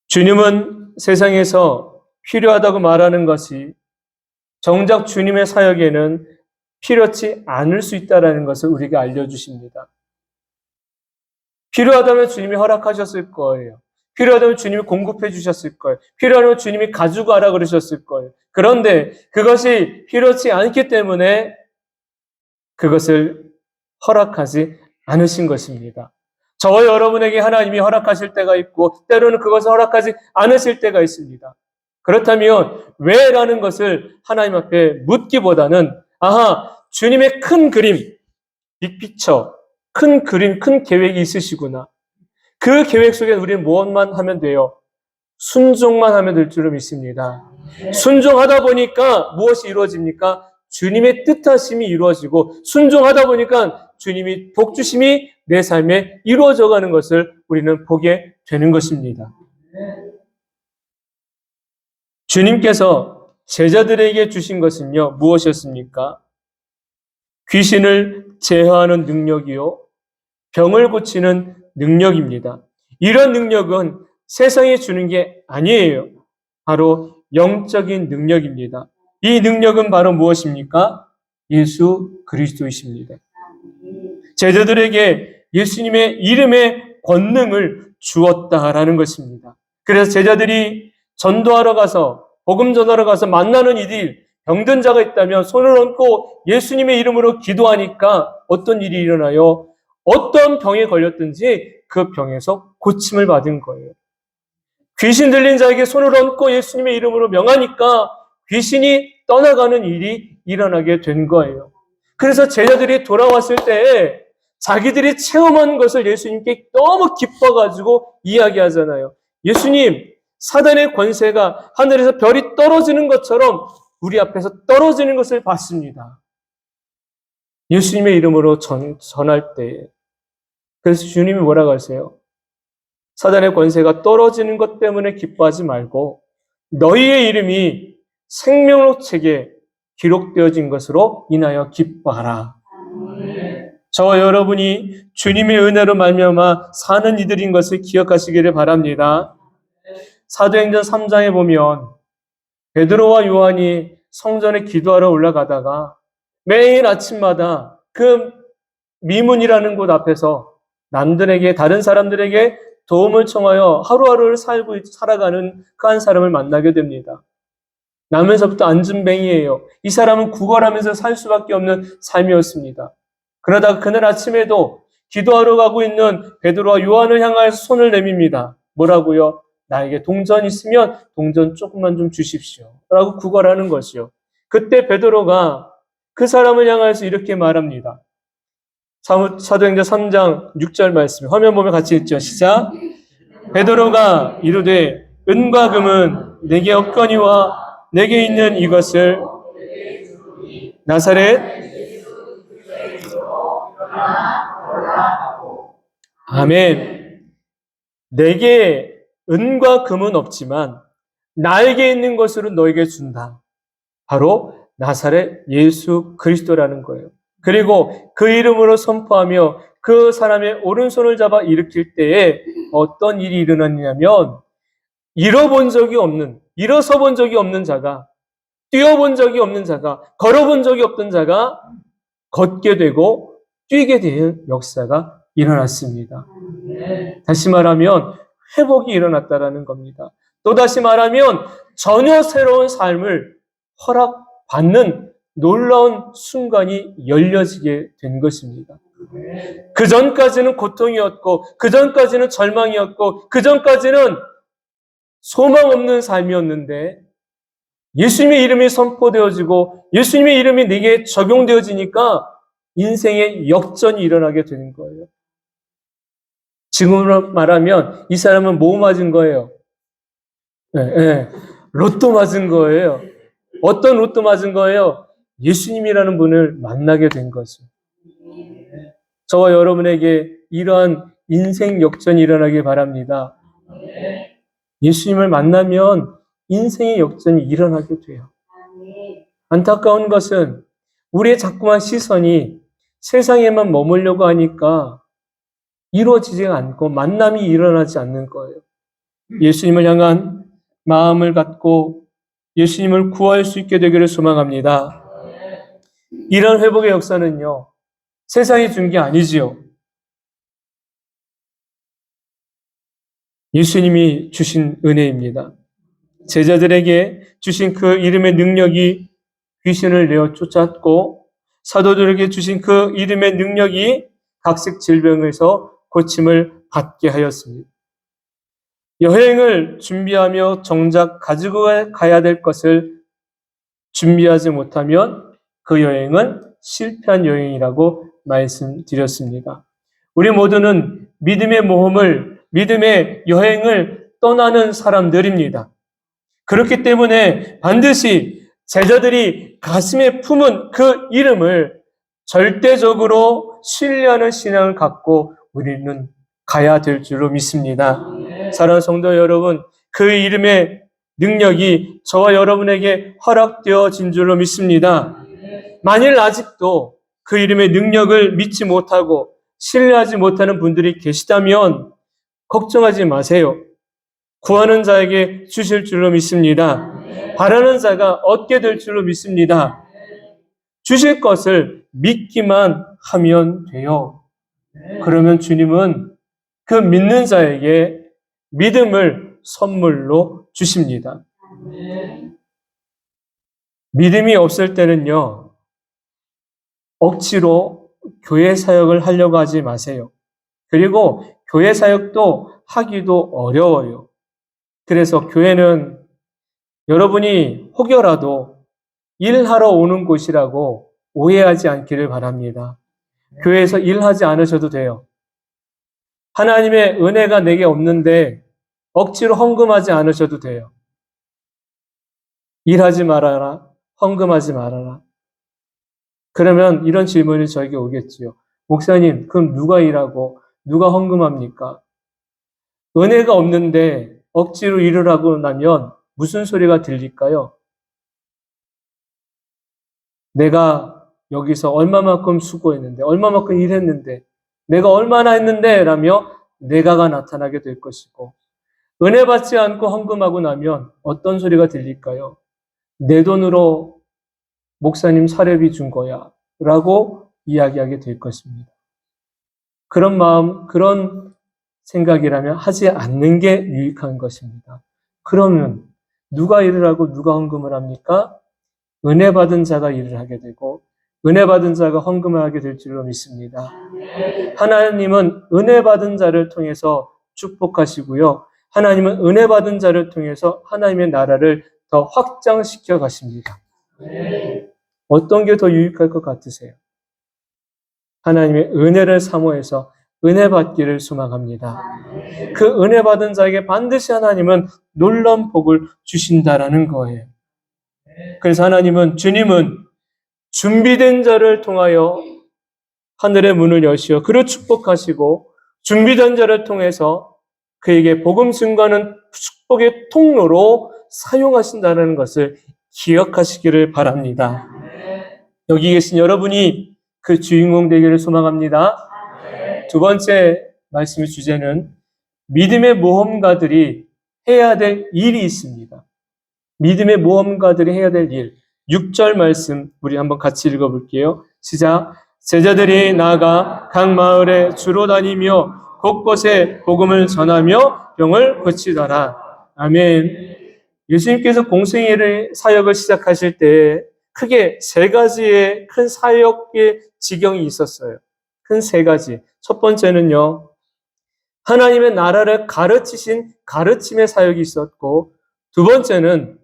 주님은 세상에서 필요하다고 말하는 것이 정작 주님의 사역에는 필요치 않을 수 있다는 것을 우리에게 알려주십니다. 필요하다면 주님이 허락하셨을 거예요. 필요하다면 주님이 공급해 주셨을 거예요. 필요하다면 주님이 가지고 가라 그러셨을 거예요. 그런데 그것이 필요치 않기 때문에 그것을 허락하지 않으신 것입니다. 저와 여러분에게 하나님이 허락하실 때가 있고 때로는 그것을 허락하지 않으실 때가 있습니다. 그렇다면 왜? 라는 것을 하나님 앞에 묻기보다는 주님의 큰 그림, 빅피처, 큰 그림, 큰 계획이 있으시구나. 그 계획 속에 우리는 무엇만 하면 돼요? 순종만 하면 될 줄을 믿습니다. 순종하다 보니까 무엇이 이루어집니까? 주님의 뜻하심이 이루어지고 순종하다 보니까 주님이 복주심이 내 삶에 이루어져가는 것을 우리는 보게 되는 것입니다. 주님께서 제자들에게 주신 것은요, 무엇이었습니까? 귀신을 제어하는 능력이요, 병을 고치는 능력입니다. 이런 능력은 세상에 주는 게 아니에요. 바로 영적인 능력입니다. 이 능력은 바로 무엇입니까? 예수 그리스도이십니다. 제자들에게 예수님의 이름의 권능을 주었다라는 것입니다. 그래서 제자들이 전도하러 가서 복음 전하러 가서 만나는 이들, 병든 자가 있다면 손을 얹고 예수님의 이름으로 기도하니까 어떤 일이 일어나요? 어떤 병에 걸렸든지 그 병에서 고침을 받은 거예요. 귀신 들린 자에게 손을 얹고 예수님의 이름으로 명하니까 귀신이 떠나가는 일이 일어나게 된 거예요. 그래서 제자들이 돌아왔을 때 자기들이 체험한 것을 예수님께 너무 기뻐가지고 이야기하잖아요. 예수님, 사단의 권세가 하늘에서 별이 떨어지는 것처럼 우리 앞에서 떨어지는 것을 봤습니다. 예수님의 이름으로 전할 때. 그래서 주님이 뭐라고 하세요? 사단의 권세가 떨어지는 것 때문에 기뻐하지 말고 너희의 이름이 생명록 책에 기록되어진 것으로 인하여 기뻐하라. 저와 여러분이 주님의 은혜로 말미암아 사는 이들인 것을 기억하시기를 바랍니다. 사도행전 3장에 보면 베드로와 요한이 성전에 기도하러 올라가다가 매일 아침마다 그 미문이라는 곳 앞에서 남들에게, 다른 사람들에게 도움을 청하여 하루하루를 살아가는 그 한 사람을 만나게 됩니다. 나면서부터 앉은뱅이에요. 이 사람은 구걸하면서 살 수밖에 없는 삶이었습니다. 그러다가 그날 아침에도 기도하러 가고 있는 베드로와 요한을 향하여서 손을 내밉니다. 뭐라고요? 나에게 동전 있으면 동전 조금만 좀 주십시오. 라고 구걸하는 것이요. 그때 베드로가 그 사람을 향하여서 이렇게 말합니다. 사도행전 3장 6절 말씀. 화면 보면 같이 읽죠. 시작. 베드로가 이르되 은과 금은 내게 없거니와 내게 있는 이것을 나사렛 아멘. 내게 은과 금은 없지만 나에게 있는 것으로 너에게 준다. 바로 나사렛 예수 그리스도라는 거예요. 그리고 그 이름으로 선포하며 그 사람의 오른손을 잡아 일으킬 때에 어떤 일이 일어났냐면 일어선 적이 없는 자가, 뛰어본 적이 없는 자가, 걸어본 적이 없던 자가 걷게 되고 뛰게 되는 역사가 일어났습니다. 다시 말하면 회복이 일어났다라는 겁니다. 또다시 말하면 전혀 새로운 삶을 허락받는 놀라운 순간이 열려지게 된 것입니다. 그 전까지는 고통이었고, 그 전까지는 절망이었고, 그 전까지는 소망 없는 삶이었는데 예수님의 이름이 선포되어지고 예수님의 이름이 내게 적용되어지니까 인생의 역전이 일어나게 되는 거예요. 지금으로 말하면 이 사람은 뭐 맞은 거예요? 로또 맞은 거예요. 어떤 로또 맞은 거예요? 예수님이라는 분을 만나게 된 거죠. 저와 여러분에게 이러한 인생 역전이 일어나길 바랍니다. 예수님을 만나면 인생의 역전이 일어나게 돼요. 안타까운 것은 우리의 자꾸만 시선이 세상에만 머물려고 하니까 이루어지지 않고 만남이 일어나지 않는 거예요. 예수님을 향한 마음을 갖고 예수님을 구할 수 있게 되기를 소망합니다. 이런 회복의 역사는요, 세상이 준 게 아니지요. 예수님이 주신 은혜입니다. 제자들에게 주신 그 이름의 능력이 귀신을 내어 쫓았고 사도들에게 주신 그 이름의 능력이 각색 질병에서 고침을 받게 하였습니다. 여행을 준비하며 정작 가지고 가야 될 것을 준비하지 못하면 그 여행은 실패한 여행이라고 말씀드렸습니다. 우리 모두는 믿음의 여행을 떠나는 사람들입니다. 그렇기 때문에 반드시 제자들이 가슴에 품은 그 이름을 절대적으로 신뢰하는 신앙을 갖고 우리는 가야 될 줄로 믿습니다. 사랑하는 성도 여러분, 그 이름의 능력이 저와 여러분에게 허락되어진 줄로 믿습니다. 만일 아직도 그 이름의 능력을 믿지 못하고 신뢰하지 못하는 분들이 계시다면 걱정하지 마세요. 구하는 자에게 주실 줄로 믿습니다. 바라는 자가 얻게 될 줄로 믿습니다. 주실 것을 믿기만 하면 돼요. 그러면 주님은 그 믿는 자에게 믿음을 선물로 주십니다. 믿음이 없을 때는요, 억지로 교회 사역을 하려고 하지 마세요. 그리고 교회 사역도 하기도 어려워요. 그래서 교회는 여러분이 혹여라도 일하러 오는 곳이라고 오해하지 않기를 바랍니다. 교회에서 일하지 않으셔도 돼요. 하나님의 은혜가 내게 없는데 억지로 헌금하지 않으셔도 돼요. 일하지 말아라. 헌금하지 말아라. 그러면 이런 질문이 저에게 오겠지요. 목사님, 그럼 누가 일하고 누가 헌금합니까? 은혜가 없는데 억지로 일을 하고 나면 무슨 소리가 들릴까요? 내가 여기서 얼마만큼 수고했는데, 얼마만큼 일했는데, 내가 얼마나 했는데 라며 내가가 나타나게 될 것이고, 은혜 받지 않고 헌금하고 나면 어떤 소리가 들릴까요? 내 돈으로 목사님 사례비 준 거야 라고 이야기하게 될 것입니다. 그런 마음, 그런 생각이라면 하지 않는 게 유익한 것입니다. 그러면 누가 일을 하고 누가 헌금을 합니까? 은혜 받은 자가 일을 하게 되고 은혜 받은 자가 헌금을 하게 될 줄로 믿습니다. 하나님은 은혜 받은 자를 통해서 축복하시고요. 하나님은 은혜 받은 자를 통해서 하나님의 나라를 더 확장시켜 가십니다. 어떤 게 더 유익할 것 같으세요? 하나님의 은혜를 사모해서 은혜 받기를 소망합니다. 그 은혜 받은 자에게 반드시 하나님은 놀라운 복을 주신다라는 거예요. 그래서 주님은 준비된 자를 통하여 하늘의 문을 여시어 그를 축복하시고 준비된 자를 통해서 그에게 복음 증거하는 축복의 통로로 사용하신다는 것을 기억하시기를 바랍니다. 여기 계신 여러분이 그 주인공 되기를 소망합니다. 두 번째 말씀의 주제는 믿음의 모험가들이 해야 될 일이 있습니다. 믿음의 모험가들이 해야 될 일. 6절 말씀 우리 한번 같이 읽어볼게요. 시작. 제자들이 나아가 각 마을에 주로 다니며 곳곳에 복음을 전하며 병을 고치더라. 아멘. 예수님께서 공생애를 사역을 시작하실 때 크게 세 가지의 큰 사역의 지경이 있었어요. 큰 세 가지. 첫 번째는요. 하나님의 나라를 가르치신 가르침의 사역이 있었고 두 번째는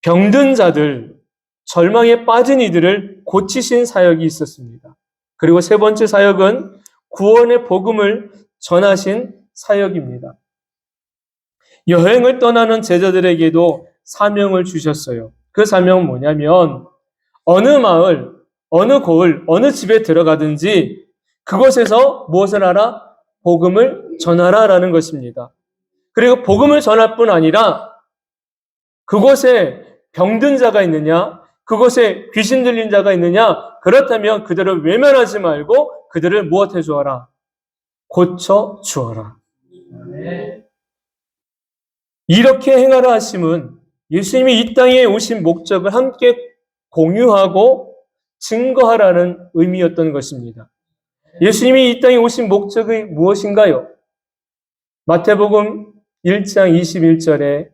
병든 자들, 절망에 빠진 이들을 고치신 사역이 있었습니다. 그리고 세 번째 사역은 구원의 복음을 전하신 사역입니다. 여행을 떠나는 제자들에게도 사명을 주셨어요. 그 사명은 뭐냐면 어느 마을, 어느 고을, 어느 집에 들어가든지 그곳에서 무엇을 하라? 복음을 전하라라는 것입니다. 그리고 복음을 전할 뿐 아니라 그곳에 병든 자가 있느냐? 그곳에 귀신 들린 자가 있느냐? 그렇다면 그들을 외면하지 말고 그들을 무엇해 주어라? 고쳐 주어라. 이렇게 행하라 하심은 예수님이 이 땅에 오신 목적을 함께 공유하고 증거하라는 의미였던 것입니다. 예수님이 이 땅에 오신 목적이 무엇인가요? 마태복음 1장 21절에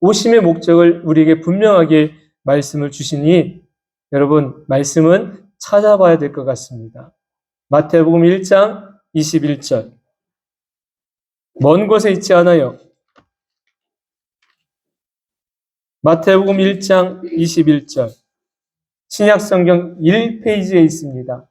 오심의 목적을 우리에게 분명하게 말씀을 주시니 여러분 말씀은 찾아봐야 될 것 같습니다. 마태복음 1장 21절 먼 곳에 있지 않아요. 마태복음 1장 21절 신약성경 1페이지에 있습니다.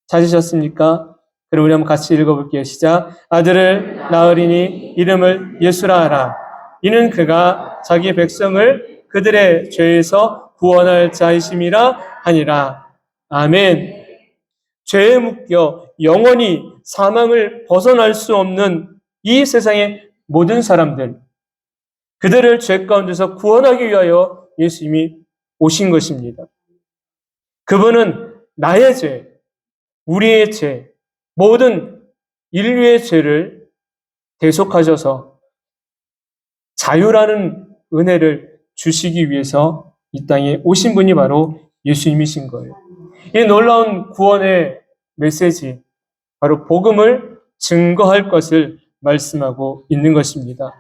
찾으셨습니까? 그럼 우리 한번 같이 읽어볼게요. 시작. 아들을 낳으리니 이름을 예수라 하라. 이는 그가 자기 백성을 그들의 죄에서 구원할 자이심이라 하니라. 아멘. 죄에 묶여 영원히 사망을 벗어날 수 없는 이 세상의 모든 사람들, 그들을 죄 가운데서 구원하기 위하여 예수님이 오신 것입니다. 그분은 나의 죄, 우리의 죄, 모든 인류의 죄를 대속하셔서 자유라는 은혜를 주시기 위해서 이 땅에 오신 분이 바로 예수님이신 거예요. 이 놀라운 구원의 메시지, 바로 복음을 증거할 것을 말씀하고 있는 것입니다.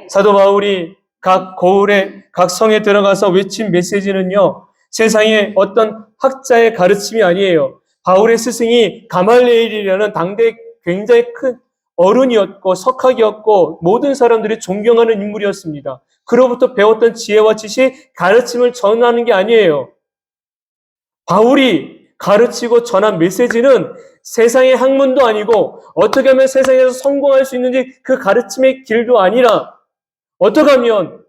사도 바울이 각 고을에, 각 성에 들어가서 외친 메시지는요, 세상의 어떤 학자의 가르침이 아니에요. 바울의 스승이 가말리엘이라는 당대 굉장히 큰 어른이었고 석학이었고 모든 사람들이 존경하는 인물이었습니다. 그로부터 배웠던 지혜와 지식, 가르침을 전하는 게 아니에요. 바울이 가르치고 전한 메시지는 세상의 학문도 아니고 어떻게 하면 세상에서 성공할 수 있는지 그 가르침의 길도 아니라 어떻게 하면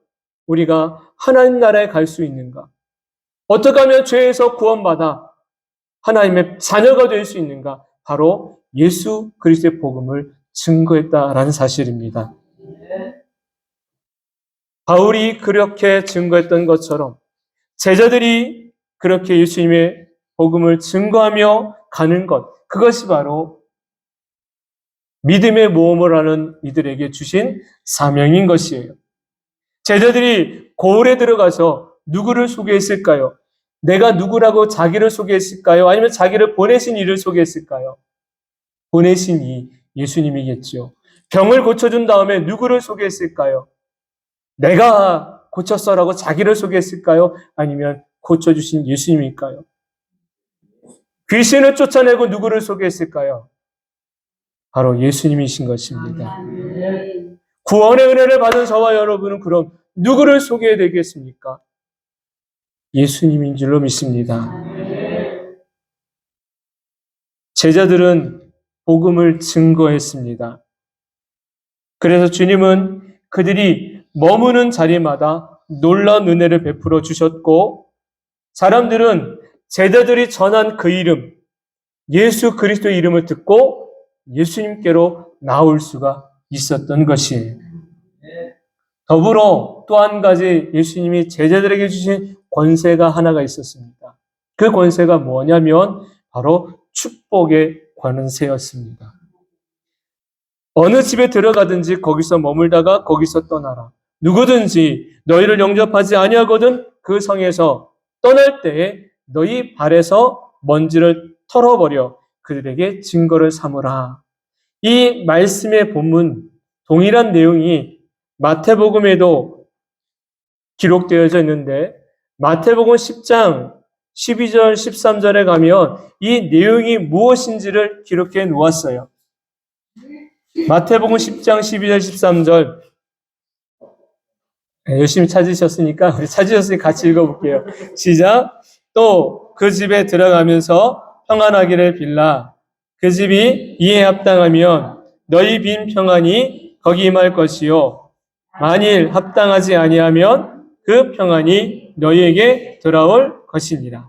우리가 하나님 나라에 갈 수 있는가? 어떻게 하면 죄에서 구원받아 하나님의 자녀가 될 수 있는가? 바로 예수 그리스도의 복음을 증거했다라는 사실입니다. 바울이 그렇게 증거했던 것처럼 제자들이 그렇게 예수님의 복음을 증거하며 가는 것, 그것이 바로 믿음의 모험을 하는 이들에게 주신 사명인 것이에요. 제자들이 고을에 들어가서 누구를 소개했을까요? 내가 누구라고 자기를 소개했을까요? 아니면 자기를 보내신 이를 소개했을까요? 보내신 이 예수님이겠죠. 병을 고쳐준 다음에 누구를 소개했을까요? 내가 고쳤어라고 자기를 소개했을까요? 아니면 고쳐주신 예수님일까요? 귀신을 쫓아내고 누구를 소개했을까요? 바로 예수님이신 것입니다. 구원의 은혜를 받은 저와 여러분은 그럼 누구를 소개해야 되겠습니까? 예수님인 줄로 믿습니다. 제자들은 복음을 증거했습니다. 그래서 주님은 그들이 머무는 자리마다 놀라운 은혜를 베풀어 주셨고, 사람들은 제자들이 전한 그 이름, 예수 그리스도의 이름을 듣고 예수님께로 나올 수가 있었던 것이에요. 더불어 또 한 가지 예수님이 제자들에게 주신 권세가 하나가 있었습니다. 그 권세가 뭐냐면 바로 축복의 권세였습니다. 어느 집에 들어가든지 거기서 머물다가 거기서 떠나라. 누구든지 너희를 영접하지 아니하거든 그 성에서 떠날 때에 너희 발에서 먼지를 털어버려 그들에게 증거를 삼으라. 이 말씀의 본문 동일한 내용이 마태복음에도 기록되어져 있는데 마태복음 10장 12절 13절에 가면 이 내용이 무엇인지를 기록해 놓았어요. 마태복음 10장 12절 13절 열심히 찾으셨으니까 우리 찾으셨으니 같이 읽어볼게요. 시작. 또 그 집에 들어가면서 평안하기를 빌라. 그 집이 이에 합당하면 너희 빈 평안이 거기 임할 것이요 만일 합당하지 아니하면 그 평안이 너희에게 돌아올 것이니라.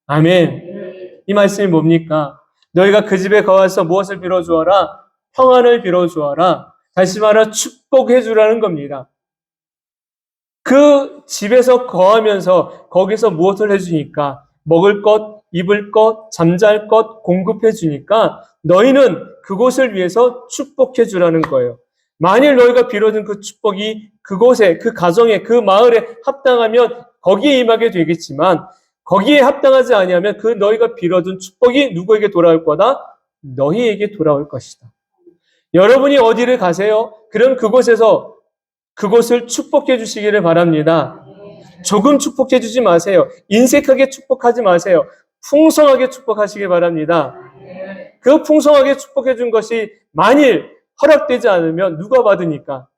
아멘. 이 말씀이 뭡니까? 너희가 그 집에 거하서 무엇을 빌어주어라? 평안을 빌어주어라. 다시 말해 축복해 주라는 겁니다. 그 집에서 거하면서 거기서 무엇을 해주니까? 먹을 것, 입을 것, 잠잘 것 공급해 주니까 너희는 그곳을 위해서 축복해 주라는 거예요. 만일 너희가 빌어준 그 축복이 그곳에, 그 가정에, 그 마을에 합당하면 거기에 임하게 되겠지만 거기에 합당하지 아니하면 그 너희가 빌어준 축복이 누구에게 돌아올 거다? 너희에게 돌아올 것이다. 여러분이 어디를 가세요? 그럼 그곳을 축복해 주시기를 바랍니다. 조금 축복해 주지 마세요. 인색하게 축복하지 마세요. 풍성하게 축복하시기 바랍니다. 그 풍성하게 축복해 준 것이 만일 허락되지 않으면 누가 받으니까?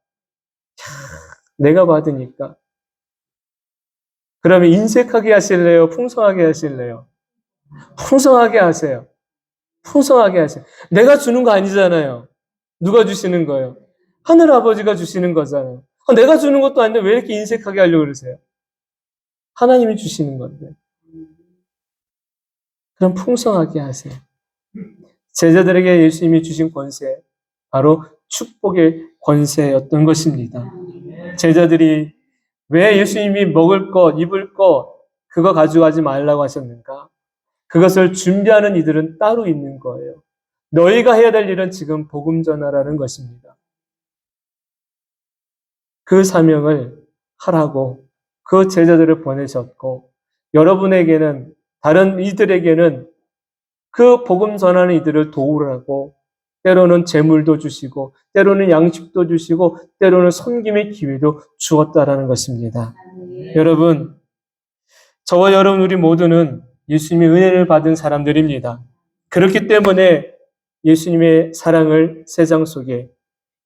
내가 받으니까. 그러면 인색하게 하실래요? 풍성하게 하실래요? 풍성하게 하세요. 풍성하게 하세요. 내가 주는 거 아니잖아요. 누가 주시는 거예요? 하늘 아버지가 주시는 거잖아요. 내가 주는 것도 아닌데 왜 이렇게 인색하게 하려고 그러세요? 하나님이 주시는 건데. 그럼 풍성하게 하세요. 제자들에게 예수님이 주신 권세, 바로 축복의 권세였던 것입니다. 제자들이 왜 예수님이 먹을 것, 입을 것, 그거 가져가지 말라고 하셨는가? 그것을 준비하는 이들은 따로 있는 거예요. 너희가 해야 될 일은 지금 복음 전하라는 것입니다. 그 사명을 하라고 그 제자들을 보내셨고, 여러분에게는, 다른 이들에게는 그 복음 전하는 이들을 도우라고 때로는 재물도 주시고 때로는 양식도 주시고 때로는 섬김의 기회도 주었다라는 것입니다. 여러분, 저와 여러분 우리 모두는 예수님의 은혜를 받은 사람들입니다. 그렇기 때문에 예수님의 사랑을 세상 속에,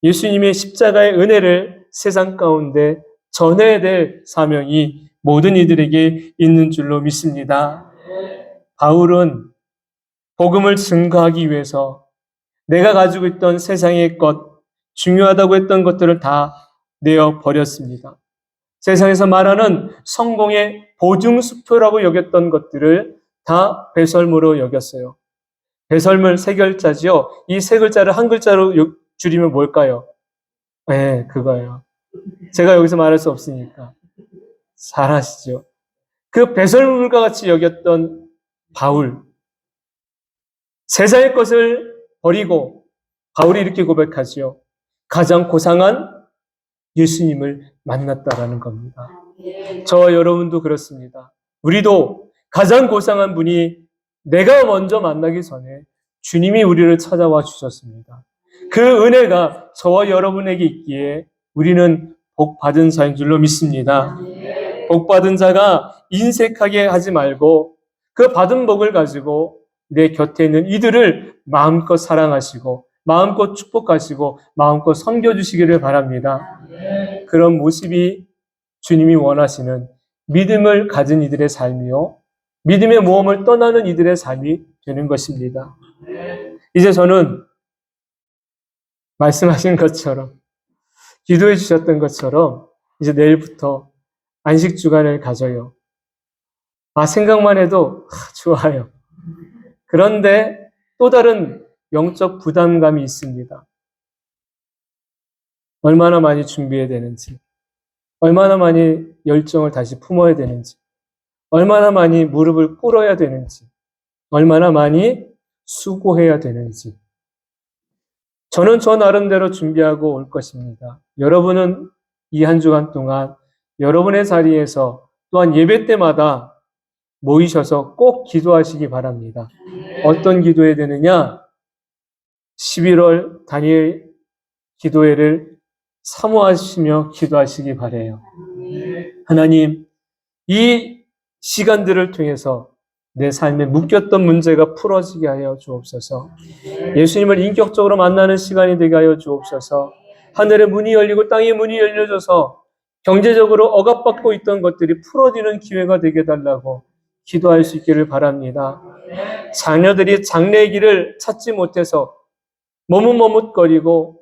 예수님의 십자가의 은혜를 세상 가운데 전해야 될 사명이 모든 이들에게 있는 줄로 믿습니다. 바울은 복음을 증거하기 위해서 내가 가지고 있던 세상의 것, 중요하다고 했던 것들을 다 내어 버렸습니다. 세상에서 말하는 성공의 보증수표라고 여겼던 것들을 다 배설물로 여겼어요. 배설물 세 글자지요. 이 세 글자를 한 글자로 줄이면 뭘까요? 네, 그거예요. 제가 여기서 말할 수 없으니까. 잘 아시죠? 그 배설물과 같이 여겼던 바울. 세상의 것을 버리고 바울이 이렇게 고백하지요. 가장 고상한 예수님을 만났다라는 겁니다. 저와 여러분도 그렇습니다. 우리도 가장 고상한 분이 내가 먼저 만나기 전에 주님이 우리를 찾아와 주셨습니다. 그 은혜가 저와 여러분에게 있기에 우리는 복 받은 자인 줄로 믿습니다. 복 받은 자가 인색하게 하지 말고 그 받은 복을 가지고 내 곁에 있는 이들을 마음껏 사랑하시고 마음껏 축복하시고 마음껏 섬겨주시기를 바랍니다. 그런 모습이 주님이 원하시는 믿음을 가진 이들의 삶이요, 믿음의 모험을 떠나는 이들의 삶이 되는 것입니다. 이제 저는 말씀하신 것처럼, 기도해 주셨던 것처럼 이제 내일부터 안식 주간을 가져요. 생각만 해도 좋아요. 그런데 또 다른 영적 부담감이 있습니다. 얼마나 많이 준비해야 되는지, 얼마나 많이 열정을 다시 품어야 되는지, 얼마나 많이 무릎을 꿇어야 되는지, 얼마나 많이 수고해야 되는지. 저는 저 나름대로 준비하고 올 것입니다. 여러분은 이 한 주간 동안 여러분의 자리에서 또한 예배 때마다 모이셔서 꼭 기도하시기 바랍니다. 어떤 기도해야 되느냐? 11월 다니엘 기도회를 사모하시며 기도하시기 바라요. 하나님, 이 시간들을 통해서 내 삶에 묶였던 문제가 풀어지게 하여 주옵소서. 예수님을 인격적으로 만나는 시간이 되게 하여 주옵소서. 하늘의 문이 열리고 땅의 문이 열려져서 경제적으로 억압받고 있던 것들이 풀어지는 기회가 되게 해달라고 기도할 수 있기를 바랍니다. 자녀들이 장래의 길을 찾지 못해서 머뭇머뭇거리고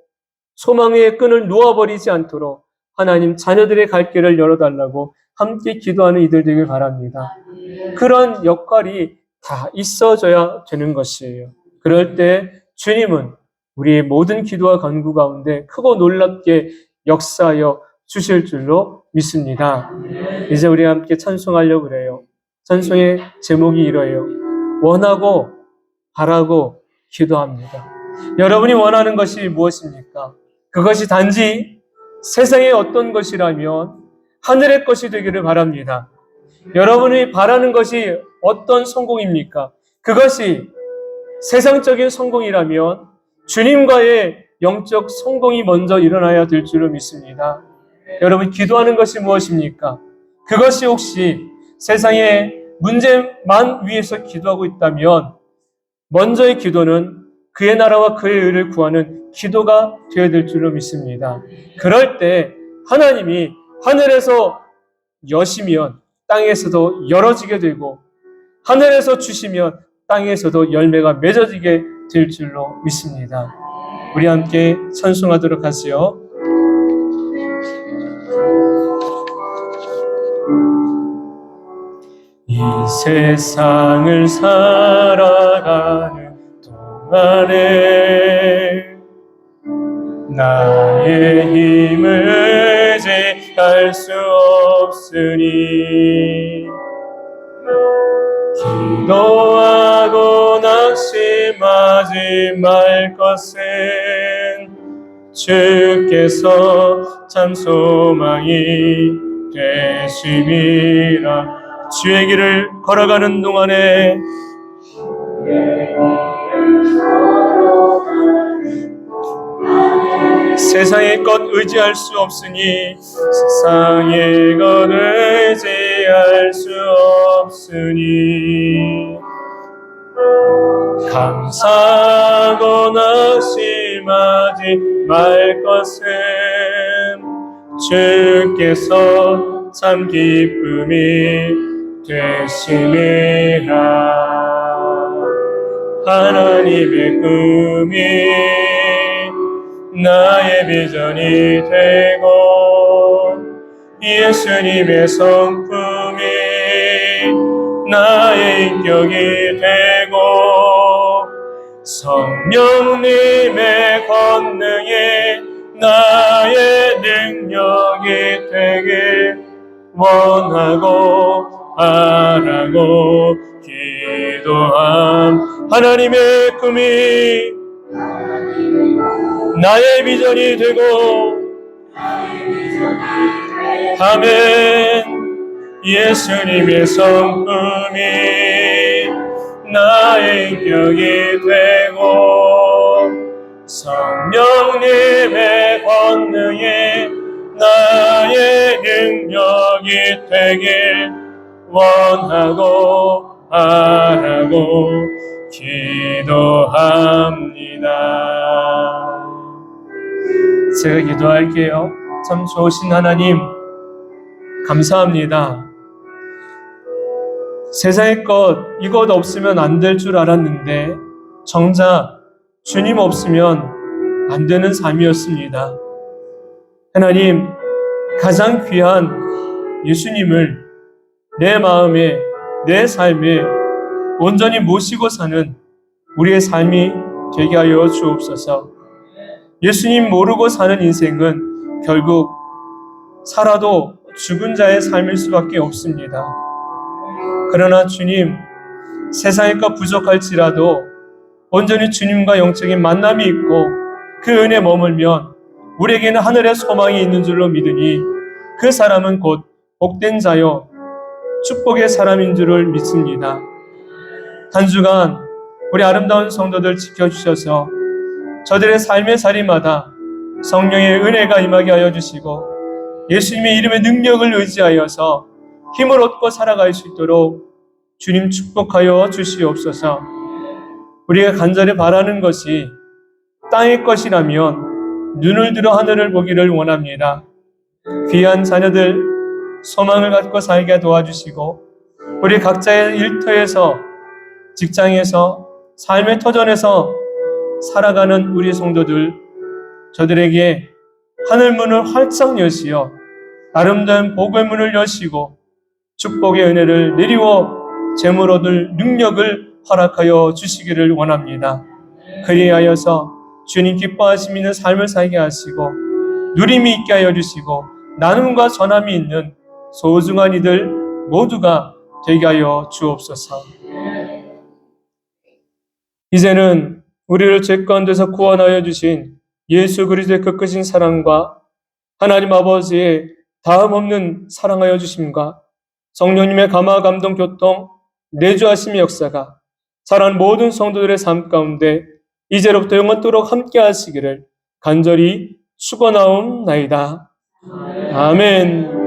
소망의 끈을 놓아버리지 않도록 하나님 자녀들의 갈 길을 열어달라고 함께 기도하는 이들 되길 바랍니다. 그런 역할이 다 있어져야 되는 것이에요. 그럴 때 주님은 우리의 모든 기도와 간구 가운데 크고 놀랍게 역사하여 주실 줄로 믿습니다. 이제 우리 함께 찬송하려고 그래요. 찬송의 제목이 이러해요. 원하고 바라고 기도합니다. 여러분이 원하는 것이 무엇입니까? 그것이 단지 세상의 어떤 것이라면 하늘의 것이 되기를 바랍니다. 여러분이 바라는 것이 어떤 성공입니까? 그것이 세상적인 성공이라면 주님과의 영적 성공이 먼저 일어나야 될 줄로 믿습니다. 여러분, 기도하는 것이 무엇입니까? 그것이 혹시 세상의 문제만 위해서 기도하고 있다면 먼저의 기도는 그의 나라와 그의 의를 구하는 기도가 되어야 될 줄로 믿습니다. 그럴 때 하나님이 하늘에서 여시면 땅에서도 열어지게 되고 하늘에서 주시면 땅에서도 열매가 맺어지게 될 줄로 믿습니다. 우리 함께 찬송하도록 하시요. 이 세상을 살아가는 동안에 나의 힘을 의지할 수 없으니 기도하고 낙심하지 말 것은 주께서 참 소망이 되심이라. 주의 길을 걸어가는 동안에 세상의 것 의지할 수 없으니 세상의 것 의지할 수 없으니 감사하고 낙심하지 말 것은 주께서 참 기쁨이 되심이라. 하나님의 꿈이 나의 비전이 되고 예수님의 성품이 나의 인격이 되고 성령님의 권능이 나의 능력이 되길 원하고 바라고 기도함. 하나님의 꿈이 나의 비전이 되고, 아멘. 예수님의 성품이 나의 인격이 되고, 성령님의 권능이 나의 능력이 되길 원하고 바라고 기도합니다. 제가 기도할게요. 참 좋으신 하나님, 감사합니다. 세상의 것, 이것 없으면 안 될 줄 알았는데 정작 주님 없으면 안 되는 삶이었습니다. 하나님, 가장 귀한 예수님을 내 마음에, 내 삶에 온전히 모시고 사는 우리의 삶이 되게 하여 주옵소서. 예수님 모르고 사는 인생은 결국 살아도 죽은 자의 삶일 수밖에 없습니다. 그러나 주님, 세상의 것 부족할지라도 온전히 주님과 영적인 만남이 있고 그 은혜에 머물면 우리에게는 하늘의 소망이 있는 줄로 믿으니 그 사람은 곧 복된 자요 축복의 사람인 줄을 믿습니다. 한 주간 우리 아름다운 성도들 지켜주셔서 저들의 삶의 자리마다 성령의 은혜가 임하게 하여 주시고 예수님의 이름의 능력을 의지하여서 힘을 얻고 살아갈 수 있도록 주님 축복하여 주시옵소서. 우리가 간절히 바라는 것이 땅의 것이라면 눈을 들어 하늘을 보기를 원합니다. 귀한 자녀들 소망을 갖고 살게 도와주시고 우리 각자의 일터에서, 직장에서, 삶의 터전에서 살아가는 우리 성도들, 저들에게 하늘문을 활짝 여시어 아름다운 복의 문을 여시고 축복의 은혜를 내리워 재물 얻을 능력을 허락하여 주시기를 원합니다. 그리하여서 주님 기뻐하심 있는 삶을 살게 하시고 누림이 있게 하여 주시고 나눔과 전함이 있는 소중한 이들 모두가 되게 하여 주옵소서. 이제는 우리를 죄 가운데서 구원하여 주신 예수 그리스도의 그 크신 사랑과 하나님 아버지의 다음 없는 사랑하여 주심과 성령님의 감화 감동 교통 내주하심의 역사가 사랑하는 모든 성도들의 삶 가운데 이제로부터 영원토록 함께 하시기를 간절히 축원하옵나이다. 아멘.